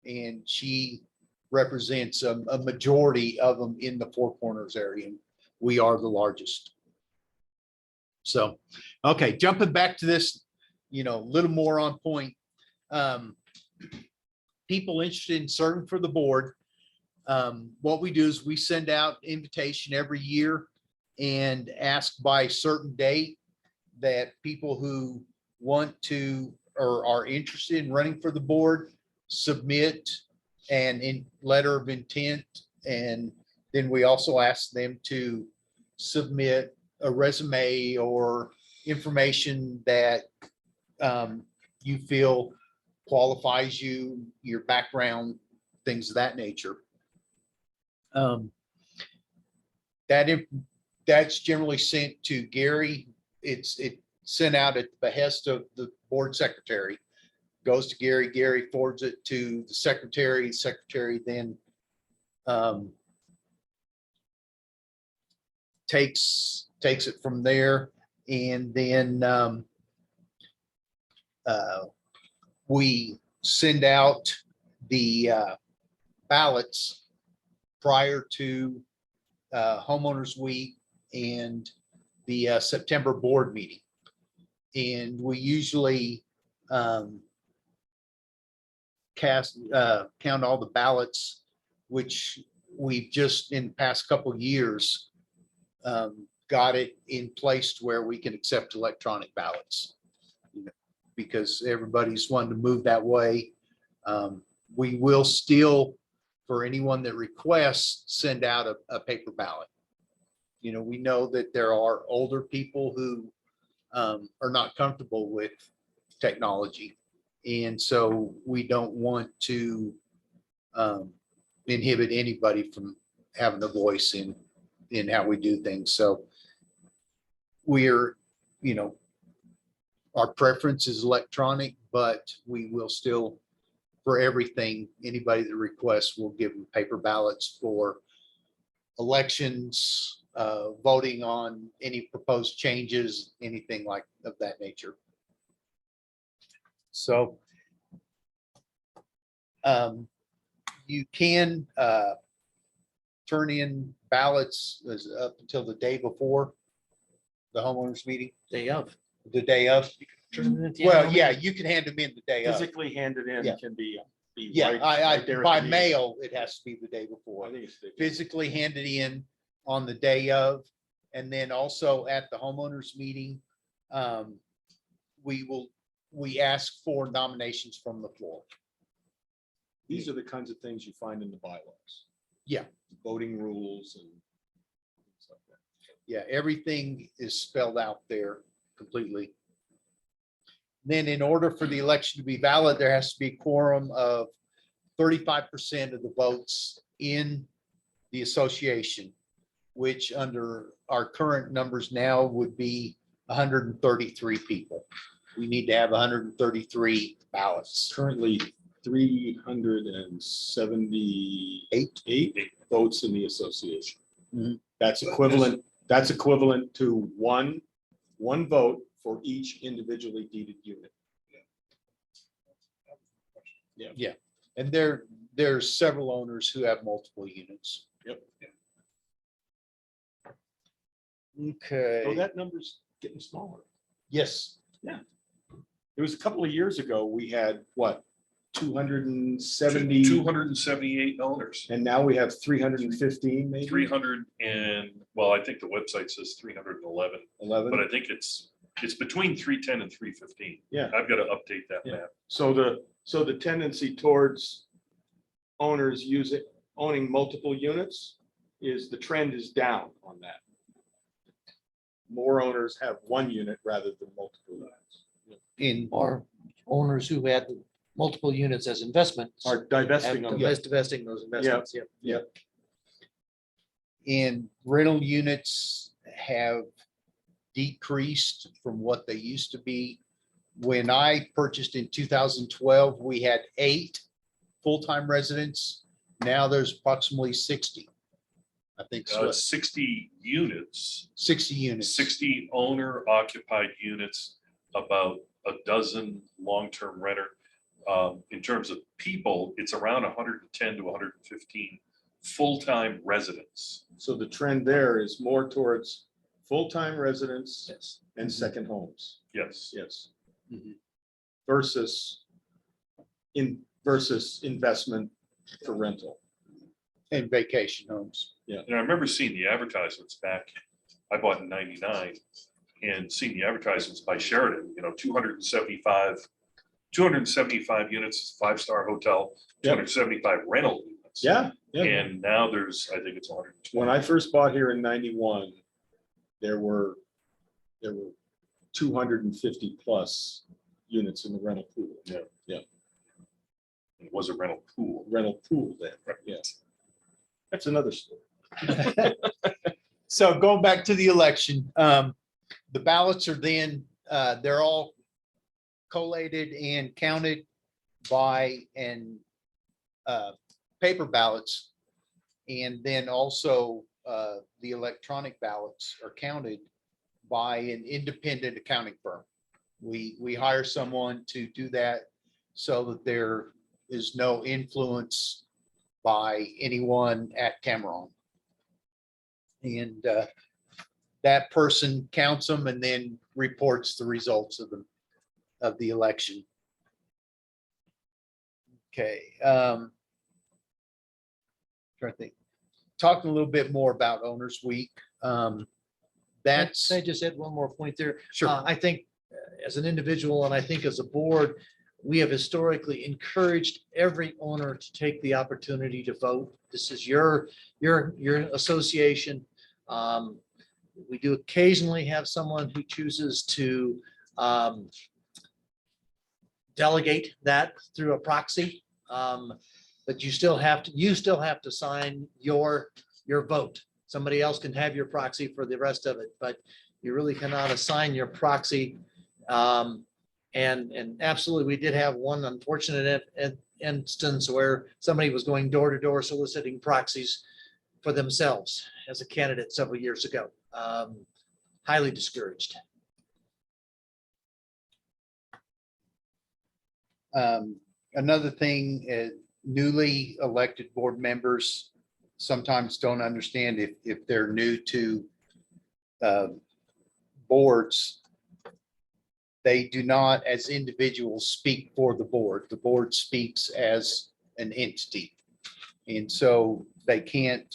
S1: And she represents a majority of them in the Four Corners area. And we are the largest. So, okay, jumping back to this, you know, a little more on point. People interested in serving for the board, what we do is we send out invitation every year and ask by a certain date that people who want to or are interested in running for the board submit an letter of intent. And then we also ask them to submit a resume or information that you feel qualifies you, your background, things of that nature. That's generally sent to Gary. It's sent out at the behest of the board secretary. Goes to Gary. Gary forwards it to the secretary. Secretary then takes it from there, and then we send out the ballots prior to homeowners week and the September board meeting. And we usually count all the ballots, which we've just in the past couple of years got it in place to where we can accept electronic ballots, you know, because everybody's wanting to move that way. We will still, for anyone that requests, send out a paper ballot. You know, we know that there are older people who are not comfortable with technology. And so we don't want to inhibit anybody from having a voice in how we do things. So we're, you know, our preference is electronic, but we will still, for everything, anybody that requests, we'll give them paper ballots for elections, voting on any proposed changes, anything like of that nature. So you can turn in ballots up until the day before the homeowners meeting,
S2: Day of.
S1: the day of. Well, yeah, you can hand them in the day of.
S3: Physically handed in
S1: Yeah.
S3: can be.
S1: Yeah,
S3: right there at
S1: by
S3: the meeting.
S1: mail, it has to be the day before.
S3: I think it's the-
S1: Physically handed in on the day of, and then also at the homeowners meeting, we ask for nominations from the floor.
S3: These are the kinds of things you find in the bylaws.
S1: Yeah.
S3: Voting rules and things like that.
S1: Yeah, everything is spelled out there completely. Then in order for the election to be valid, there has to be a quorum of 35% of the votes in the association, which under our current numbers now would be 133 people. We need to have 133 ballots.
S3: Currently 378 votes in the association.
S1: Mhm.
S3: That's equivalent That's equivalent to one vote for each individually deeded unit.
S1: And there's several owners who have multiple units.
S3: Yep.
S1: Okay.
S3: So that number's getting smaller.
S1: Yes,
S3: It was a couple of years ago, we had what, 270,
S5: 278 owners,
S3: and now we have 315, maybe?
S5: 300 and, well, I think the website says 311,
S3: 11.
S5: but I think it's between 310 and 315.
S3: Yeah.
S5: I've got to update that
S3: Yeah.
S5: map.
S3: So the tendency towards owners owning multiple units is the trend is down on that. More owners have one unit rather than multiple units.
S1: in,
S2: Or owners who had multiple units as investments.
S3: Are divesting
S2: have
S3: of
S2: divesting those investments, yeah.
S1: in rental units have decreased from what they used to be. When I purchased in 2012, we had 8 full-time residents. Now there's approximately 60. I think so,
S5: 60 units,
S1: 60 units.
S5: 60 owner occupied units, about a dozen long-term renter. In terms of people, it's around 110 to 115 full-time residents.
S3: So the trend there is more towards full-time residents
S2: Yes.
S3: and second homes.
S5: Yes.
S3: Yes.
S1: Mhm.
S3: Versus investment for rental.
S1: And vacation homes.
S5: And I remember seeing the advertisements back, I bought in 99, and seeing the advertisements by Sheridan, 275 units, 5-star hotel,
S3: Yep.
S5: 275 rental units.
S3: Yeah, yeah.
S5: And now there's, I think it's 120.
S3: When I first bought here in 91, there were 250 plus units in the rental pool.
S5: It was a rental pool.
S3: Rental pool then, yeah. That's another story.
S1: So going back to the election, the ballots are then, they're all collated and counted by paper ballots. And then also the electronic ballots are counted by an independent accounting firm. We hire someone to do that so that there is no influence by anyone at Cameron. And that person counts them and then reports the results of the election. Okay. Trying to think, talking a little bit more about Owners Week. That's
S2: Can I just add one more point there?
S1: sure.
S2: I think as an individual and I think as a board, we have historically encouraged every owner to take the opportunity to vote. This is your association. We do occasionally have someone who chooses to delegate that through a proxy. But you still have to sign your vote. Somebody else can have your proxy for the rest of it, but you really cannot assign your proxy. And absolutely, we did have one unfortunate instance where somebody was going door to door soliciting proxies for themselves as a candidate several years ago. Highly discouraged.
S1: Another thing, newly elected board members sometimes don't understand if they're new to boards. They do not, as individuals, speak for the board. The board speaks as an entity. And so they can't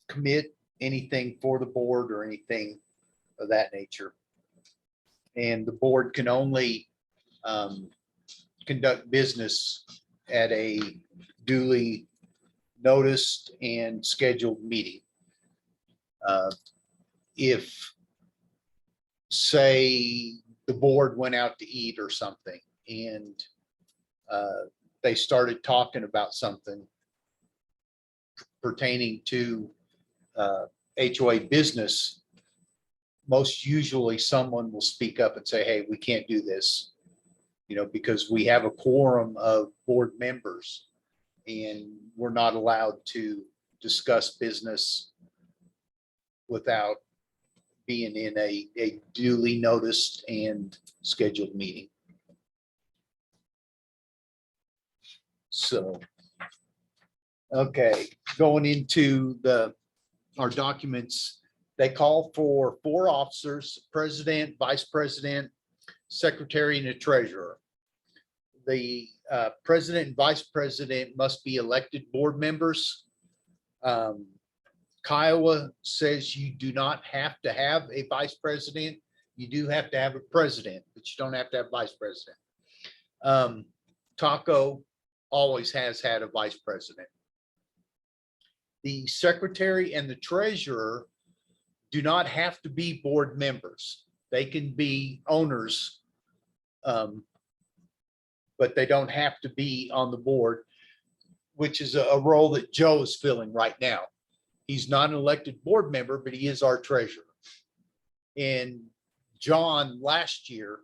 S1: commit anything for the board or anything of that nature. And the board can only conduct business at a duly noticed and scheduled meeting. If, say, the board went out to eat or something and they started talking about something pertaining to HOA business, most usually someone will speak up and say, hey, we can't do this, because we have a quorum of board members and we're not allowed to discuss business without being in a duly noticed and scheduled meeting. So, okay, going into our documents, they call for 4 officers, president, vice president, secretary, and a treasurer. The president and vice president must be elected board members. Kiowa says you do not have to have a vice president. You do have to have a president, but you don't have to have vice president. Taco always has had a vice president. The secretary and the treasurer do not have to be board members. They can be owners, but they don't have to be on the board, which is a role that Joe is filling right now. He's not an elected board member, but he is our treasurer. And John last year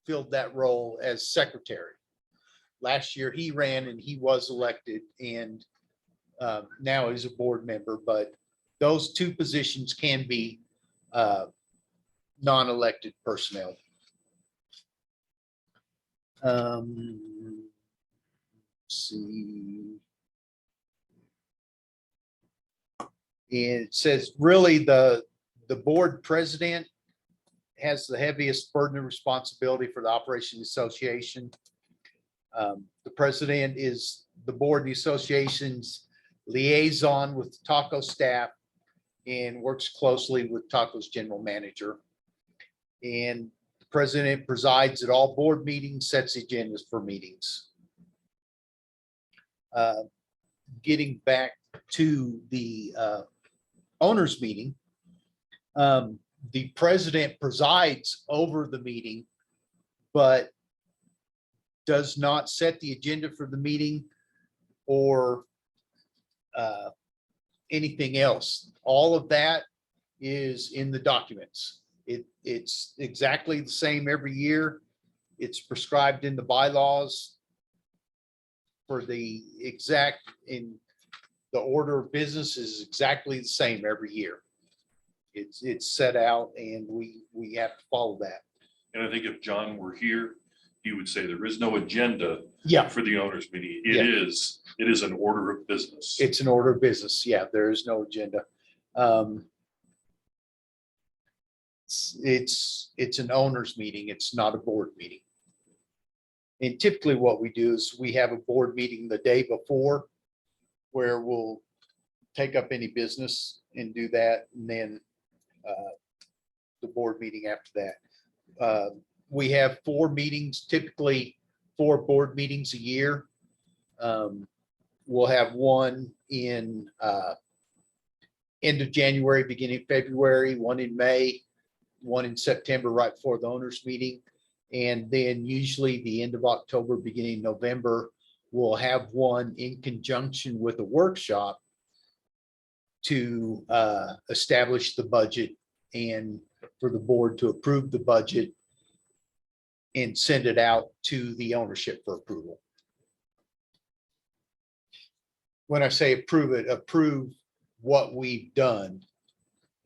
S1: filled that role as secretary. Last year he ran and he was elected, and now he's a board member, but those 2 positions can be non-elected personnel. Let's see. It says really the board president has the heaviest burden of responsibility for the operation of the association. The president is the board and the association's liaison with the Taco staff and works closely with Taco's general manager. And the president presides at all board meetings, sets agendas for meetings. Getting back to the owners meeting, the president presides over the meeting, but does not set the agenda for the meeting or anything else. All of that is in the documents. It's exactly the same every year. It's prescribed in the bylaws for the exact, in the order of business is exactly the same every year. It's set out and we have to follow that.
S5: And I think if John were here, he would say there is no agenda
S1: Yeah,
S5: for the owners meeting.
S1: Yeah.
S5: It is an order of business.
S1: it's an order of business. Yeah, there is no agenda. It's an owners meeting. It's not a board meeting. And typically what we do is we have a board meeting the day before where we'll take up any business and do that. And then the board meeting after that. We have 4 meetings, typically 4 board meetings a year. We'll have one in end of January, beginning of February, one in May, one in September, right before the owners meeting. And then usually the end of October, beginning of November, we'll have one in conjunction with a workshop to establish the budget and for the board to approve the budget and send it out to the ownership for approval. When I say approve it, approve what we've done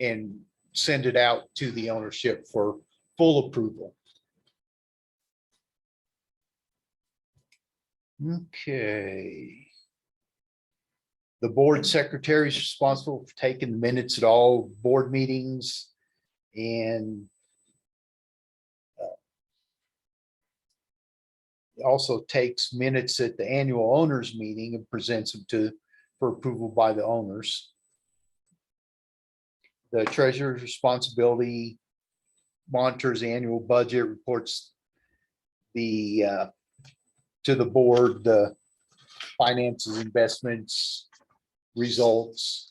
S1: and send it out to the ownership for full approval. Okay. The board secretary is responsible for taking the minutes at all board meetings and also takes minutes at the annual owners meeting and presents them for approval by the owners. The treasurer's responsibility monitors the annual budget, reports to the board, the finances, investments, results,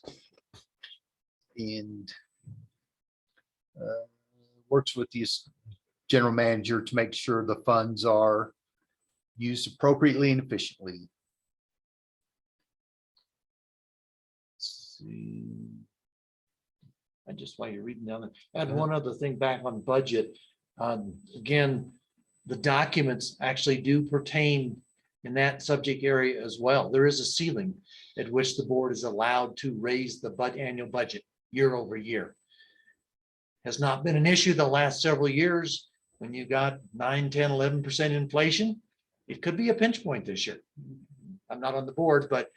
S1: and works with the general manager to make sure the funds are used appropriately and efficiently. Let's see.
S2: I just, while you're reading down there, add one other thing back on budget. Again, the documents actually do pertain in that subject area as well. There is a ceiling at which the board is allowed to raise the annual budget year over year. has not been an issue the last several years. When you got 9, 10, 11% inflation, it could be a pinch point this year. I'm not on the board, but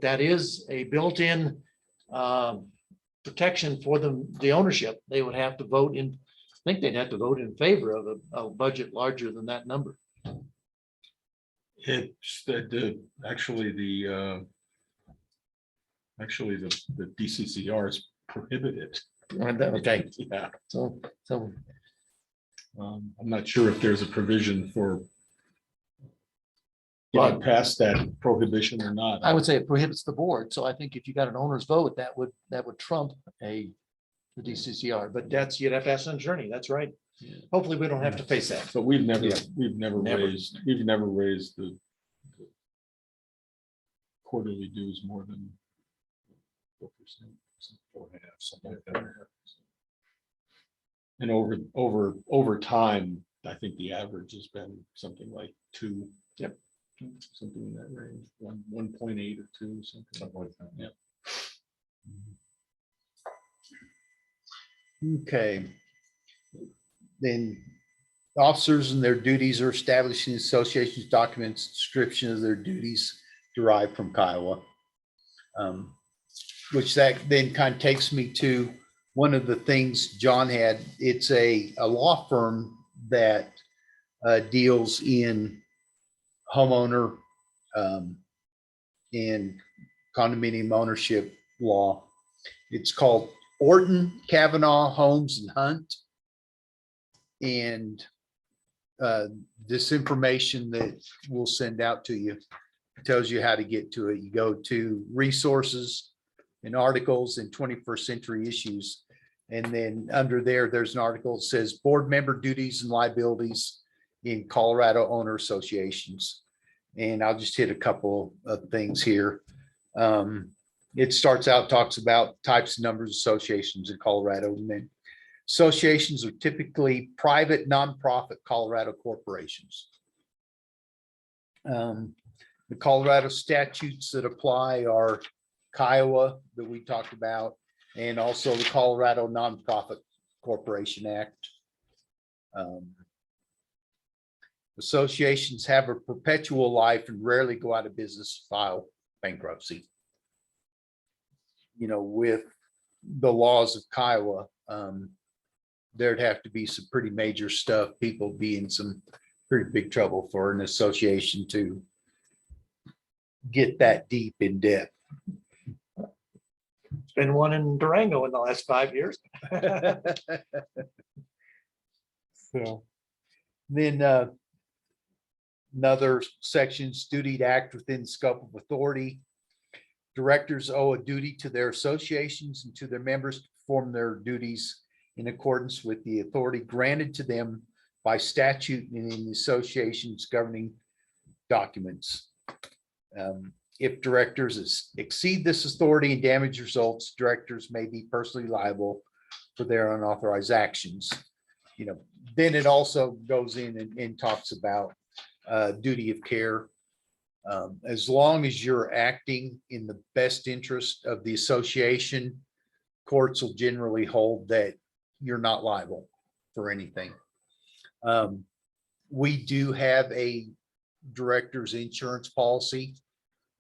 S2: that is a built-in protection for the ownership. They would have to vote in, I think they'd have to vote in favor of a budget larger than that number.
S3: It's actually the DCCR is prohibited.
S2: Okay,
S3: Yeah.
S2: so
S3: I'm not sure if there's a provision for
S2: Well,
S3: getting past that prohibition or not.
S2: I would say it prohibits the board. So I think if you got an owner's vote, that would trump the DCCR, but you'd have to ask an attorney. That's right. Hopefully we don't have to face that.
S3: But we've never
S2: Never.
S3: raised the quarterly dues more than 4%, 4.5%, something like that. And over time, I think the average has been something like 2.
S2: Yep.
S3: Something in that range, 1.8 or 2, something like that. Yeah.
S1: Okay. Then officers and their duties are established in associations documents, description of their duties derived from Kiowa. Which that then kind of takes me to one of the things John had. It's a law firm that deals in homeowner and condominium ownership law. It's called Orton, Kavanaugh, Holmes and Hunt. And this information that we'll send out to you tells you how to get to it. You go to resources and articles and 21st century issues. And then under there, there's an article that says board member duties and liabilities in Colorado owner associations. And I'll just hit a couple of things here. It starts out, talks about types and numbers of associations in Colorado. And then associations are typically private, nonprofit Colorado corporations. The Colorado statutes that apply are Kiowa that we talked about, and also the Colorado Nonprofit Corporation Act. Associations have a perpetual life and rarely go out of business, file bankruptcy. You know, with the laws of Kiowa, there'd have to be some pretty major stuff, people be in some pretty big trouble for an association to get that deep in debt.
S2: It's been one in Durango in the last 5 years.
S1: So then another section's duty to act within scope of authority. Directors owe a duty to their associations and to their members to perform their duties in accordance with the authority granted to them by statute and in the association's governing documents. If directors exceed this authority and damage results, directors may be personally liable for their unauthorized actions. You know, then it also goes in and talks about duty of care. As long as you're acting in the best interest of the association, courts will generally hold that you're not liable for anything. We do have a director's insurance policy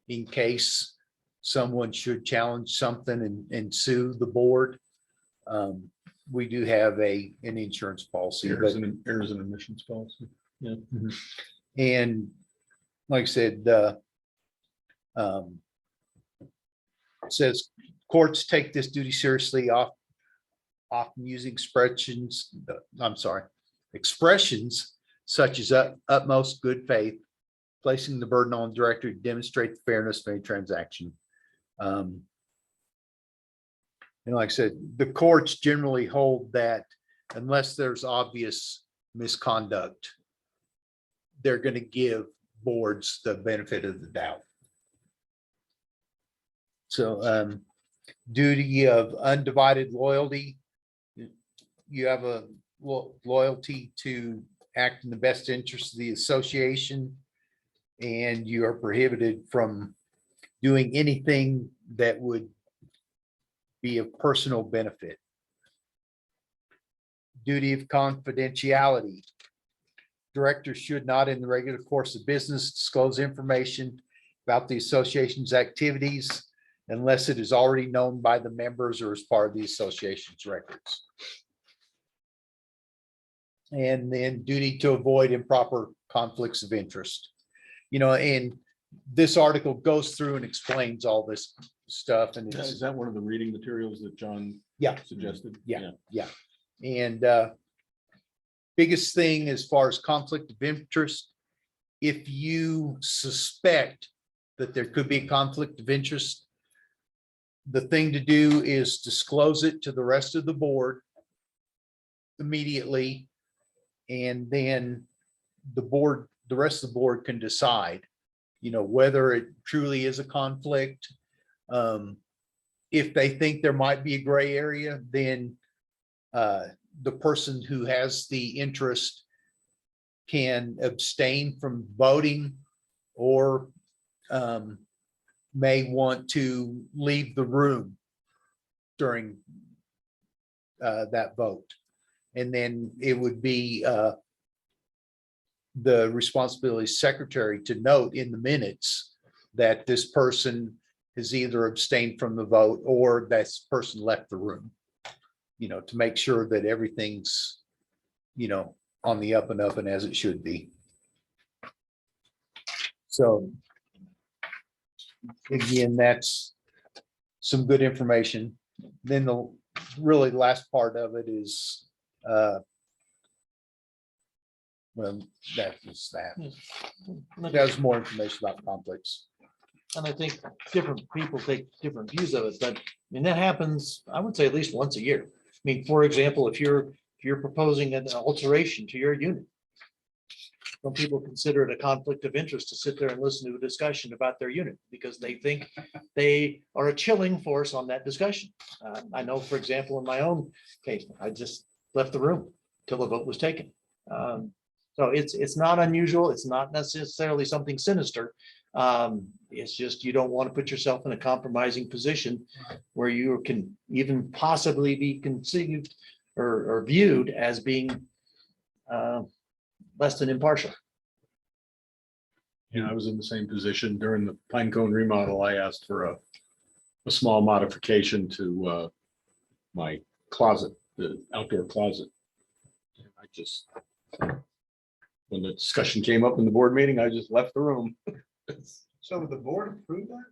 S1: in case someone should challenge something and sue the board. We do have an insurance policy.
S3: Errors and emissions policy. Yeah.
S1: And like I said, it says courts take this duty seriously, often using expressions such as utmost good faith, placing the burden on the director to demonstrate the fairness of any transaction. And like I said, the courts generally hold that unless there's obvious misconduct, they're going to give boards the benefit of the doubt. So duty of undivided loyalty. You have a loyalty to act in the best interest of the association, and you are prohibited from doing anything that would be of personal benefit. duty of confidentiality. Directors should not, in the regular course of business, disclose information about the association's activities unless it is already known by the members or as part of the association's records. And then duty to avoid improper conflicts of interest. You know, and this article goes through and explains all this stuff, and
S3: Is
S1: it's,
S3: that one of the reading materials that John
S1: yeah,
S3: suggested?
S1: Yeah. and biggest thing as far as conflict of interest, if you suspect that there could be a conflict of interest, the thing to do is disclose it to the rest of the board immediately. And then the rest of the board can decide, you know, whether it truly is a conflict. If they think there might be a gray area, then the person who has the interest can abstain from voting or may want to leave the room during that vote. And then it would be the responsibility of secretary to note in the minutes that this person has either abstained from the vote or that person left the room, you know, to make sure that everything's, you know, on the up and up and as it should be. So again, that's some good information. Then the really last part of it is well, that is that. There's more information about conflicts.
S2: And I think different people take different views of it, but I mean, that happens, I would say at least once a year. I mean, for example, if you're proposing an alteration to your unit, some people consider it a conflict of interest to sit there and listen to a discussion about their unit because they think they are a chilling force on that discussion. I know, for example, in my own case, I just left the room till the vote was taken. So it's not unusual. It's not necessarily something sinister. It's just you don't want to put yourself in a compromising position where you can even possibly be conceived or viewed as being less than impartial.
S3: Yeah, I was in the same position during the Pinecone remodel. I asked for a small modification to my closet, the outdoor closet. I just, when the discussion came up in the board meeting, I just left the room.
S4: So would the board approve that?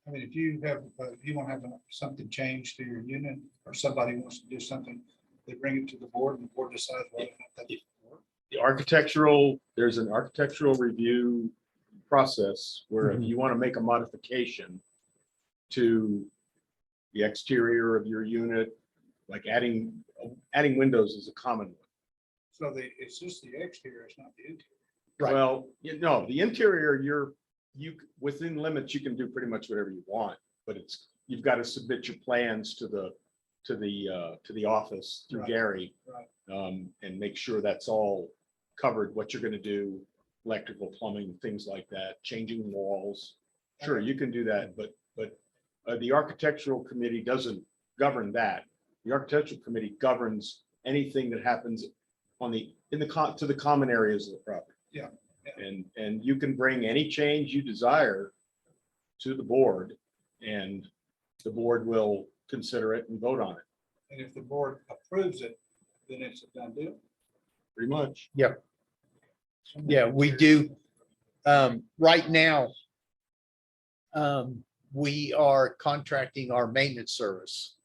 S4: I mean, if you have, if you want to have something changed to your unit or somebody wants to do something, they bring it to the board and the board decides whether or not that work.
S3: The architectural, there's an architectural review process where if you want to make a modification to the exterior of your unit, like adding windows is a common one.
S4: So it's just the exterior, it's not the interior.
S1: Right.
S3: Well, you know, the interior, you within limits, you can do pretty much whatever you want, but you've got to submit your plans to the office through
S4: Right.
S3: Gary.
S4: Right.
S3: And make sure that's all covered, what you're going to do, electrical, plumbing, things like that, changing walls. Sure, you can do that, but the architectural committee doesn't govern that. The architectural committee governs anything that happens to the common areas of the property.
S4: Yeah.
S3: And you can bring any change you desire to the board, and the board will consider it and vote on it,
S4: And if the board approves it, then it's a done deal.
S3: pretty much.
S1: Yeah, we do. Right now, we are contracting our maintenance service.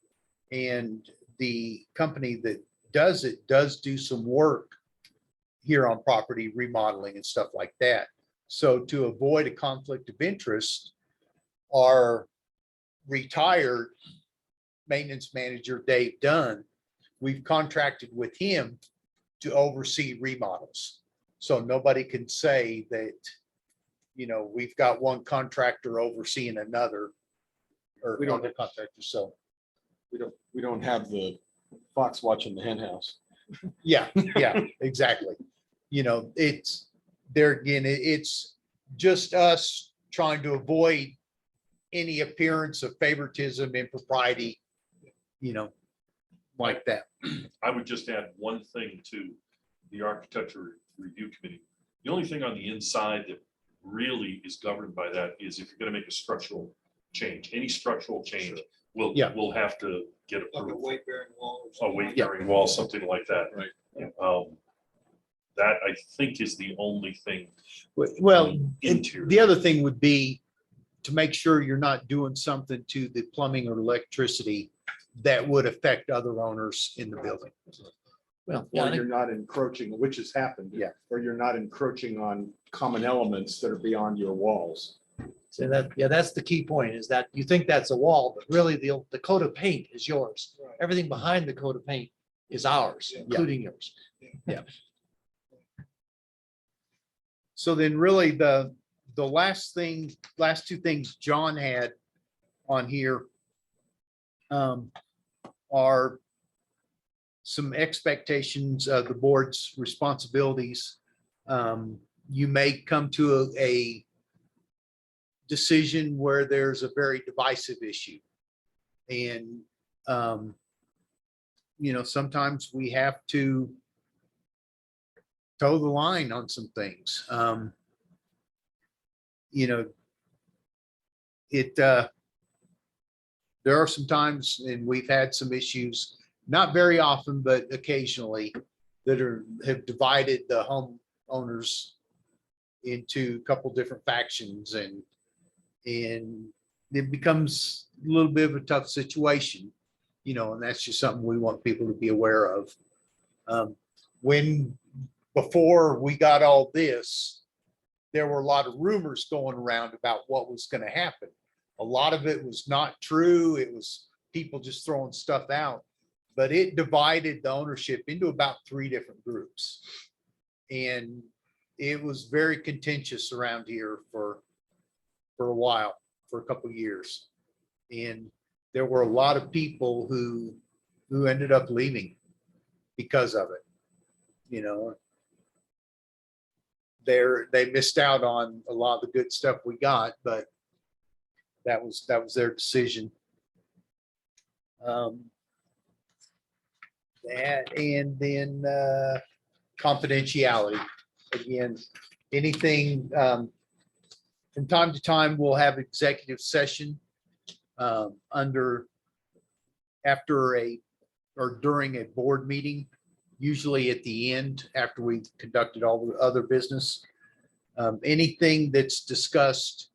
S1: And the company that does it does do some work here on property remodeling and stuff like that. So to avoid a conflict of interest, our retired maintenance manager, Dave Dunn, we've contracted with him to oversee remodels. So nobody can say that, you know, we've got one contractor overseeing another. Or
S3: We don't-
S1: other contractors, so,
S3: We don't have the fox watching the hen house.
S1: yeah, exactly. You know, it's, there again, it's just us trying to avoid any appearance of favoritism, impropriety, you know, like that.
S5: I would just add one thing to the architecture review committee. The only thing on the inside that really is governed by that is if you're gonna make a structural change, any structural change will,
S1: Yeah.
S5: will have to get
S4: Like a
S5: approved.
S4: weight bearing wall. or
S5: A
S4: something
S5: weight
S4: like that.
S5: bearing wall, something like that.
S3: Right.
S5: That I think is the only thing.
S1: Well, and
S5: Interior.
S1: the other thing would be to make sure you're not doing something to the plumbing or electricity that would affect other owners in the building.
S2: Well, yeah, I
S3: Or
S2: think-
S3: you're not encroaching, which has happened.
S1: Yeah.
S3: Or you're not encroaching on common elements that are beyond your walls.
S2: so that, yeah, that's the key point, is that you think that's a wall, but really the coat of paint is yours.
S4: Right.
S2: Everything behind the coat of paint is ours,
S4: Yeah.
S2: including yours.
S1: So then really the last two things John had on here are some expectations of the board's responsibilities. You may come to a decision where there's a very divisive issue. And, sometimes we have to toe the line on some things. There are some times, and we've had some issues, not very often, but occasionally, that have divided the homeowners into a couple different factions, and it becomes a little bit of a tough situation, and that's just something we want people to be aware of. Before we got all this, there were a lot of rumors going around about what was going to happen. A lot of it was not true. It was people just throwing stuff out, but it divided the ownership into about 3 different groups. And it was very contentious around here for a while, for a couple of years. And there were a lot of people who ended up leaving because of it. They missed out on a lot of the good stuff we got, but that was their decision. That, and then confidentiality. Again, anything, from time to time, we'll have executive session during a board meeting, usually at the end, after we've conducted all the other business. Anything that's discussed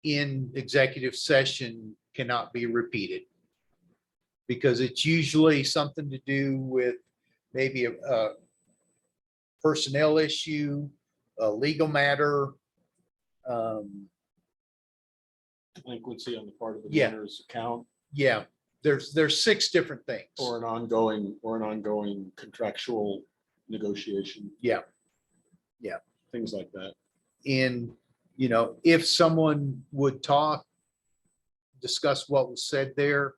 S1: in executive session cannot be repeated, because it's usually something to do with maybe a personnel issue, a legal matter.
S3: Delinquency on the part of the
S1: Yeah.
S3: owner's account,
S1: Yeah, there's 6 different things.
S3: or an ongoing contractual negotiation.
S1: Yeah. Yeah.
S3: Things like that.
S1: And, if someone would discuss what was said there,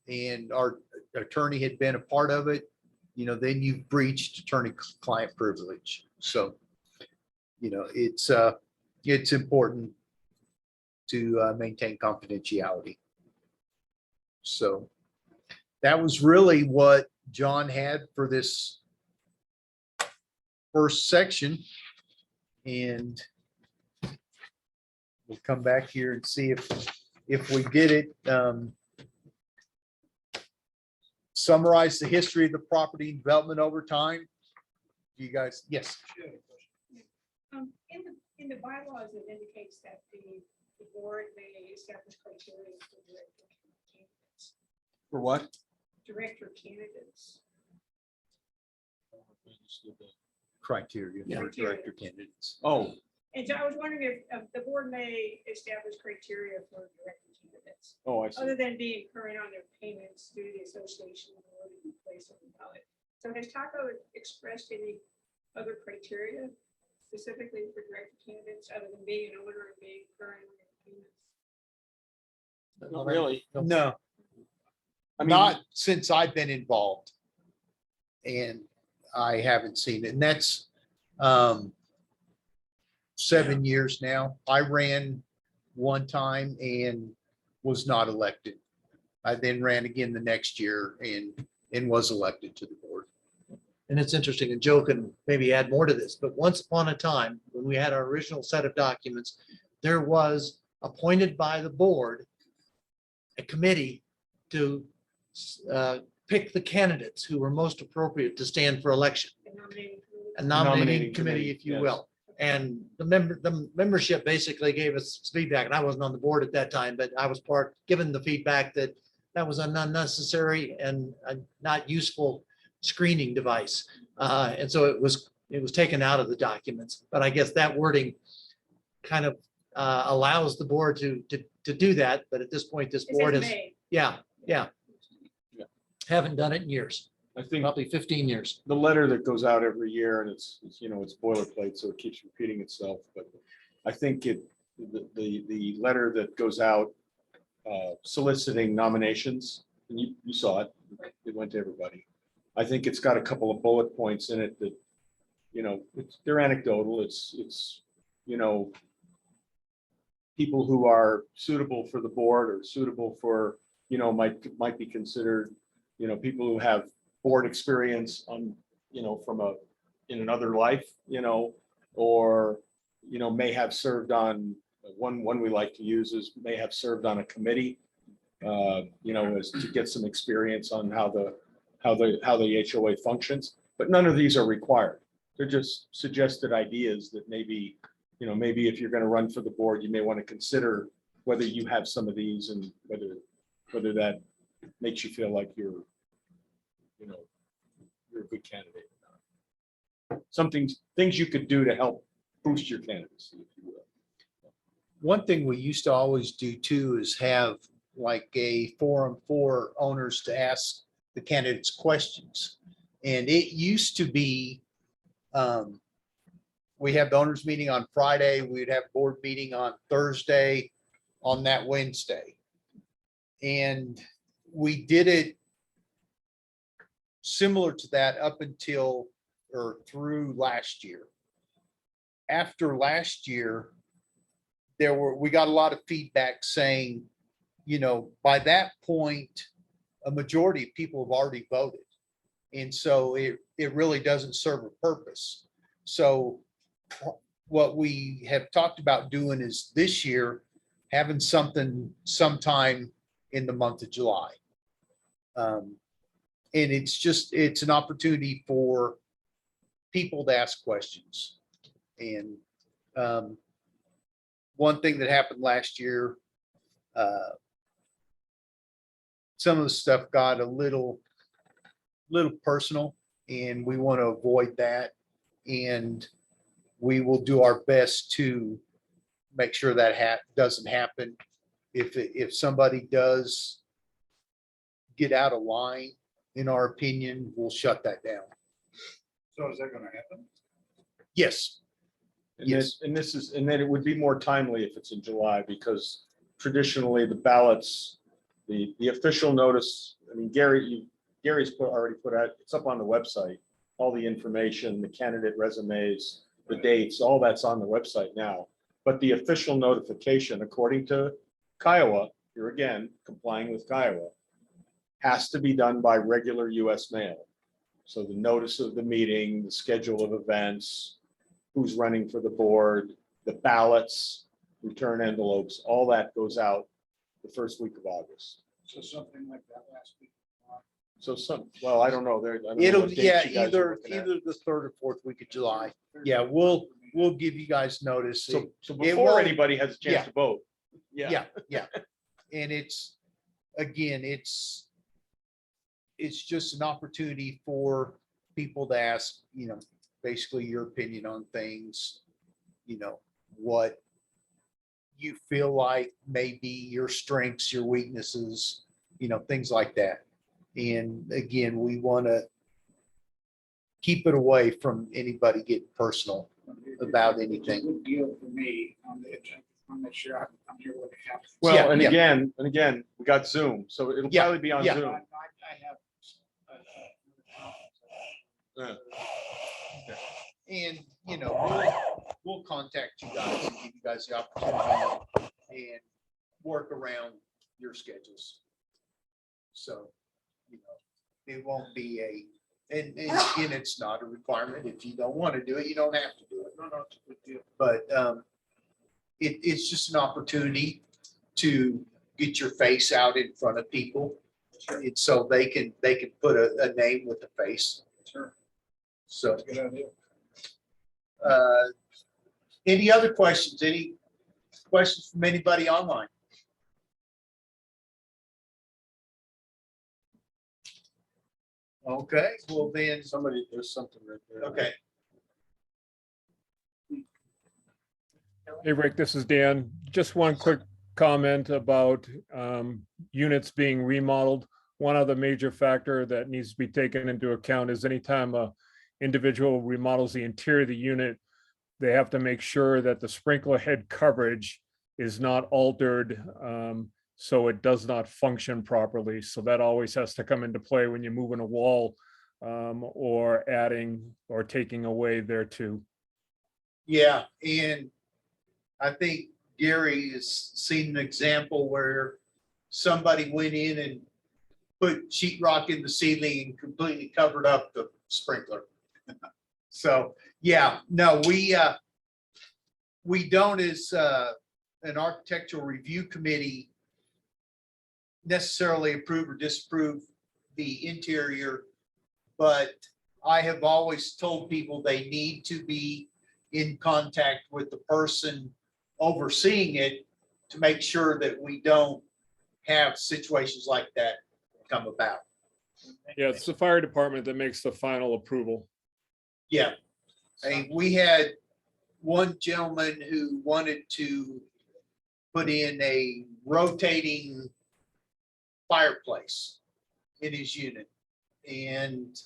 S1: and our attorney had been a part of it, then you've breached attorney-client privilege. So, it's important to maintain confidentiality. So that was really what John had for this first section. And we'll come back here and see if we did it. Summarize the history of the property development over time. You guys, yes.
S6: In the bylaws, it indicates that the board may establish criteria for
S3: For what?
S6: director candidates.
S1: Criteria for director candidates.
S3: Oh,
S6: And so I was wondering if the board may establish criteria for director candidates,
S3: I see.
S6: other than being current on their payments through the association or to be placed on the ballot. So has Taco expressed any other criteria specifically for director candidates, other than being an owner and being current on their payments?
S3: Not really.
S1: No,
S3: I mean,
S1: not since I've been involved. And I haven't seen it. And that's 7 years now. I ran one time and was not elected. I then ran again the next year and and was elected to the board.
S2: And it's interesting, and Joe can maybe add more to this, but once upon a time, when we had our original set of documents, there was appointed by the board a committee to pick the candidates who were most appropriate to stand for election,
S6: And nominating committee.
S2: a nominating
S3: Nominating
S2: committee,
S3: committee,
S2: if you
S3: yes.
S2: will. And the membership basically gave us feedback, and I wasn't on the board at that time, but I was given the feedback that that was an unnecessary and a not useful screening device. And so it was taken out of the documents, but I guess that wording kind of allows the board to do that, but at this point, this
S6: It
S2: board
S6: says
S2: is,
S6: May.
S2: yeah.
S3: Yeah.
S2: Haven't done it in years,
S3: I think
S2: probably 15 years.
S3: the letter that goes out every year, and it's boilerplate, so it keeps repeating itself, but I think the letter that goes out soliciting nominations, and you saw it, it went to everybody. I think it's got a couple of bullet points in it that, they're anecdotal, it's, people who are suitable for the board or suitable for, might be considered, people who have board experience on, in another life, or, may have served on, one we like to use is may have served on a committee, as to get some experience on how the HOA functions, but none of these are required. They're just suggested ideas that maybe, maybe if you're going to run for the board, you may want to consider whether you have some of these and whether that makes you feel like you're a good candidate. Things you could do to help boost your candidacy, if you will.
S1: One thing we used to always do too is have like a forum for owners to ask the candidates questions. And it used to be, we have the owners meeting on Friday, we'd have board meeting on Thursday, on that Wednesday. And we did it similar to that up until or through last year. After last year, we got a lot of feedback saying, by that point, a majority of people have already voted. And so it really doesn't serve a purpose. So what we have talked about doing is this year, having something sometime in the month of July. And it's an opportunity for people to ask questions. And one thing that happened last year, some of the stuff got a little personal, and we want to avoid that. And we will do our best to make sure that doesn't happen. If somebody does get out of line, in our opinion, we'll shut that down.
S4: So is that gonna happen?
S1: Yes,
S3: And
S1: Yes.
S3: then it would be more timely if it's in July, because traditionally the ballots, the official notice, I mean, Gary's already put out, it's up on the website, all the information, the candidate resumes, the dates, all that's on the website now. But the official notification, according to Kiowa, here again, complying with Kiowa, has to be done by regular US mail. So the notice of the meeting, the schedule of events, who's running for the board, the ballots, return envelopes, all that goes out the first week of August.
S4: So something like that last week.
S3: So well, I don't know. I don't know
S1: it'll,
S3: what dates
S1: yeah,
S3: you guys are
S1: either
S3: looking at.
S1: the third or fourth week of July. Yeah, we'll give you guys notice.
S3: So
S1: It
S3: before
S1: won't-
S3: anybody has a
S1: yeah.
S3: chance to vote.
S1: Yeah, yeah. And it's just an opportunity for people to ask, basically your opinion on things, what you feel like may be your strengths, your weaknesses, things like that. And again, we want to keep it away from anybody getting personal about anything.
S4: It's a good deal for me on the agenda. I'll make sure I'm here when it happens.
S3: Well,
S1: Yeah,
S3: and
S1: yeah.
S3: again, we got Zoom, so it'll
S1: Yeah,
S3: probably be on
S1: yeah.
S3: Zoom.
S4: I have.
S3: Yeah.
S1: And, we'll contact you guys and give you guys the opportunity and work around your schedules. So, It won't be and it's not a requirement. If you don't want to do it, you don't have to do it.
S4: No, no, it's a good deal.
S1: But it's just an opportunity to get your face out in front of people. It's so they can put a name with a face.
S4: Sure.
S1: So,
S4: That's a good idea.
S1: any other questions? Any questions from anybody online? Okay, well then,
S3: Somebody, there's something right there.
S1: okay.
S8: Hey, Rick, this is Dan. Just one quick comment about units being remodeled. One other major factor that needs to be taken into account is anytime a individual remodels the interior of the unit, they have to make sure that the sprinkler head coverage is not altered so it does not function properly. So that always has to come into play when you're moving a wall or adding or taking away there too.
S1: Yeah, and I think Gary has seen an example where somebody went in and put sheetrock in the ceiling and completely covered up the sprinkler. So, yeah, no, we don't as an architectural review committee necessarily approve or disapprove the interior, but I have always told people they need to be in contact with the person overseeing it to make sure that we don't have situations like that come about.
S8: Yeah, it's the fire department that makes the final approval.
S1: Yeah, I mean, we had one gentleman who wanted to put in a rotating fireplace in his unit. And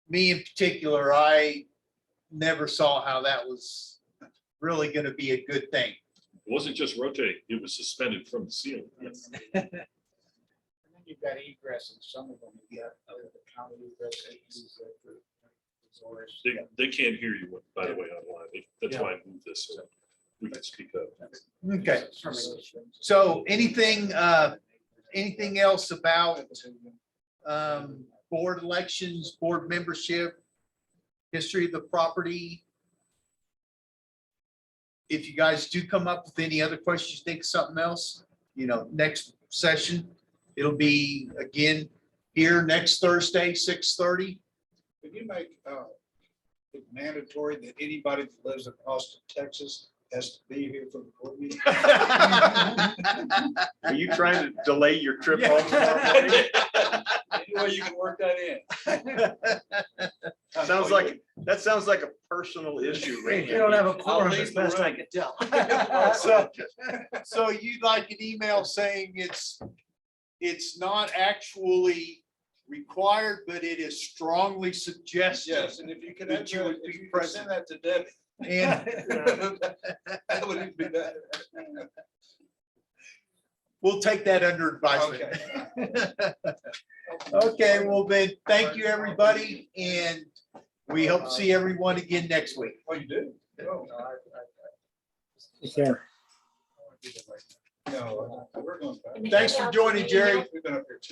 S1: me in particular, I never saw how that was really going to be a good thing.
S5: It wasn't just rotating, it was suspended from the ceiling.
S4: And then you've got egress and some of them, you got the county egress. They use that for storage.
S5: They can't hear you, by the way, online. That's why I moved this, so we can speak up.
S1: Okay, so anything else about board elections, board membership, history of the property? If you guys do come up with any other questions, think of something else, next session, it'll be again here next Thursday, 6:30.
S4: Could you make it mandatory that anybody that lives across Texas has to be here for the board meeting?
S3: Are you trying to delay your trip home tomorrow morning?
S4: Any way you can work that in.
S3: Sounds like a personal issue,
S2: You
S3: Randy.
S2: don't have a quorum, as best I can tell.
S1: So you'd like an email saying it's not actually required, but it is strongly suggested.
S4: Yes, and if you could,
S1: That you would be
S4: if you could
S1: present.
S4: send that to Debbie.
S1: And
S4: That would even be better.
S1: we'll take that under advisement.
S4: Okay.
S1: Okay, well then, thank you, everybody, and we hope to see everyone again next week.
S4: Oh, you do? No, no, we're going back.
S1: Thanks for joining, Jerry.
S4: We've been up here too.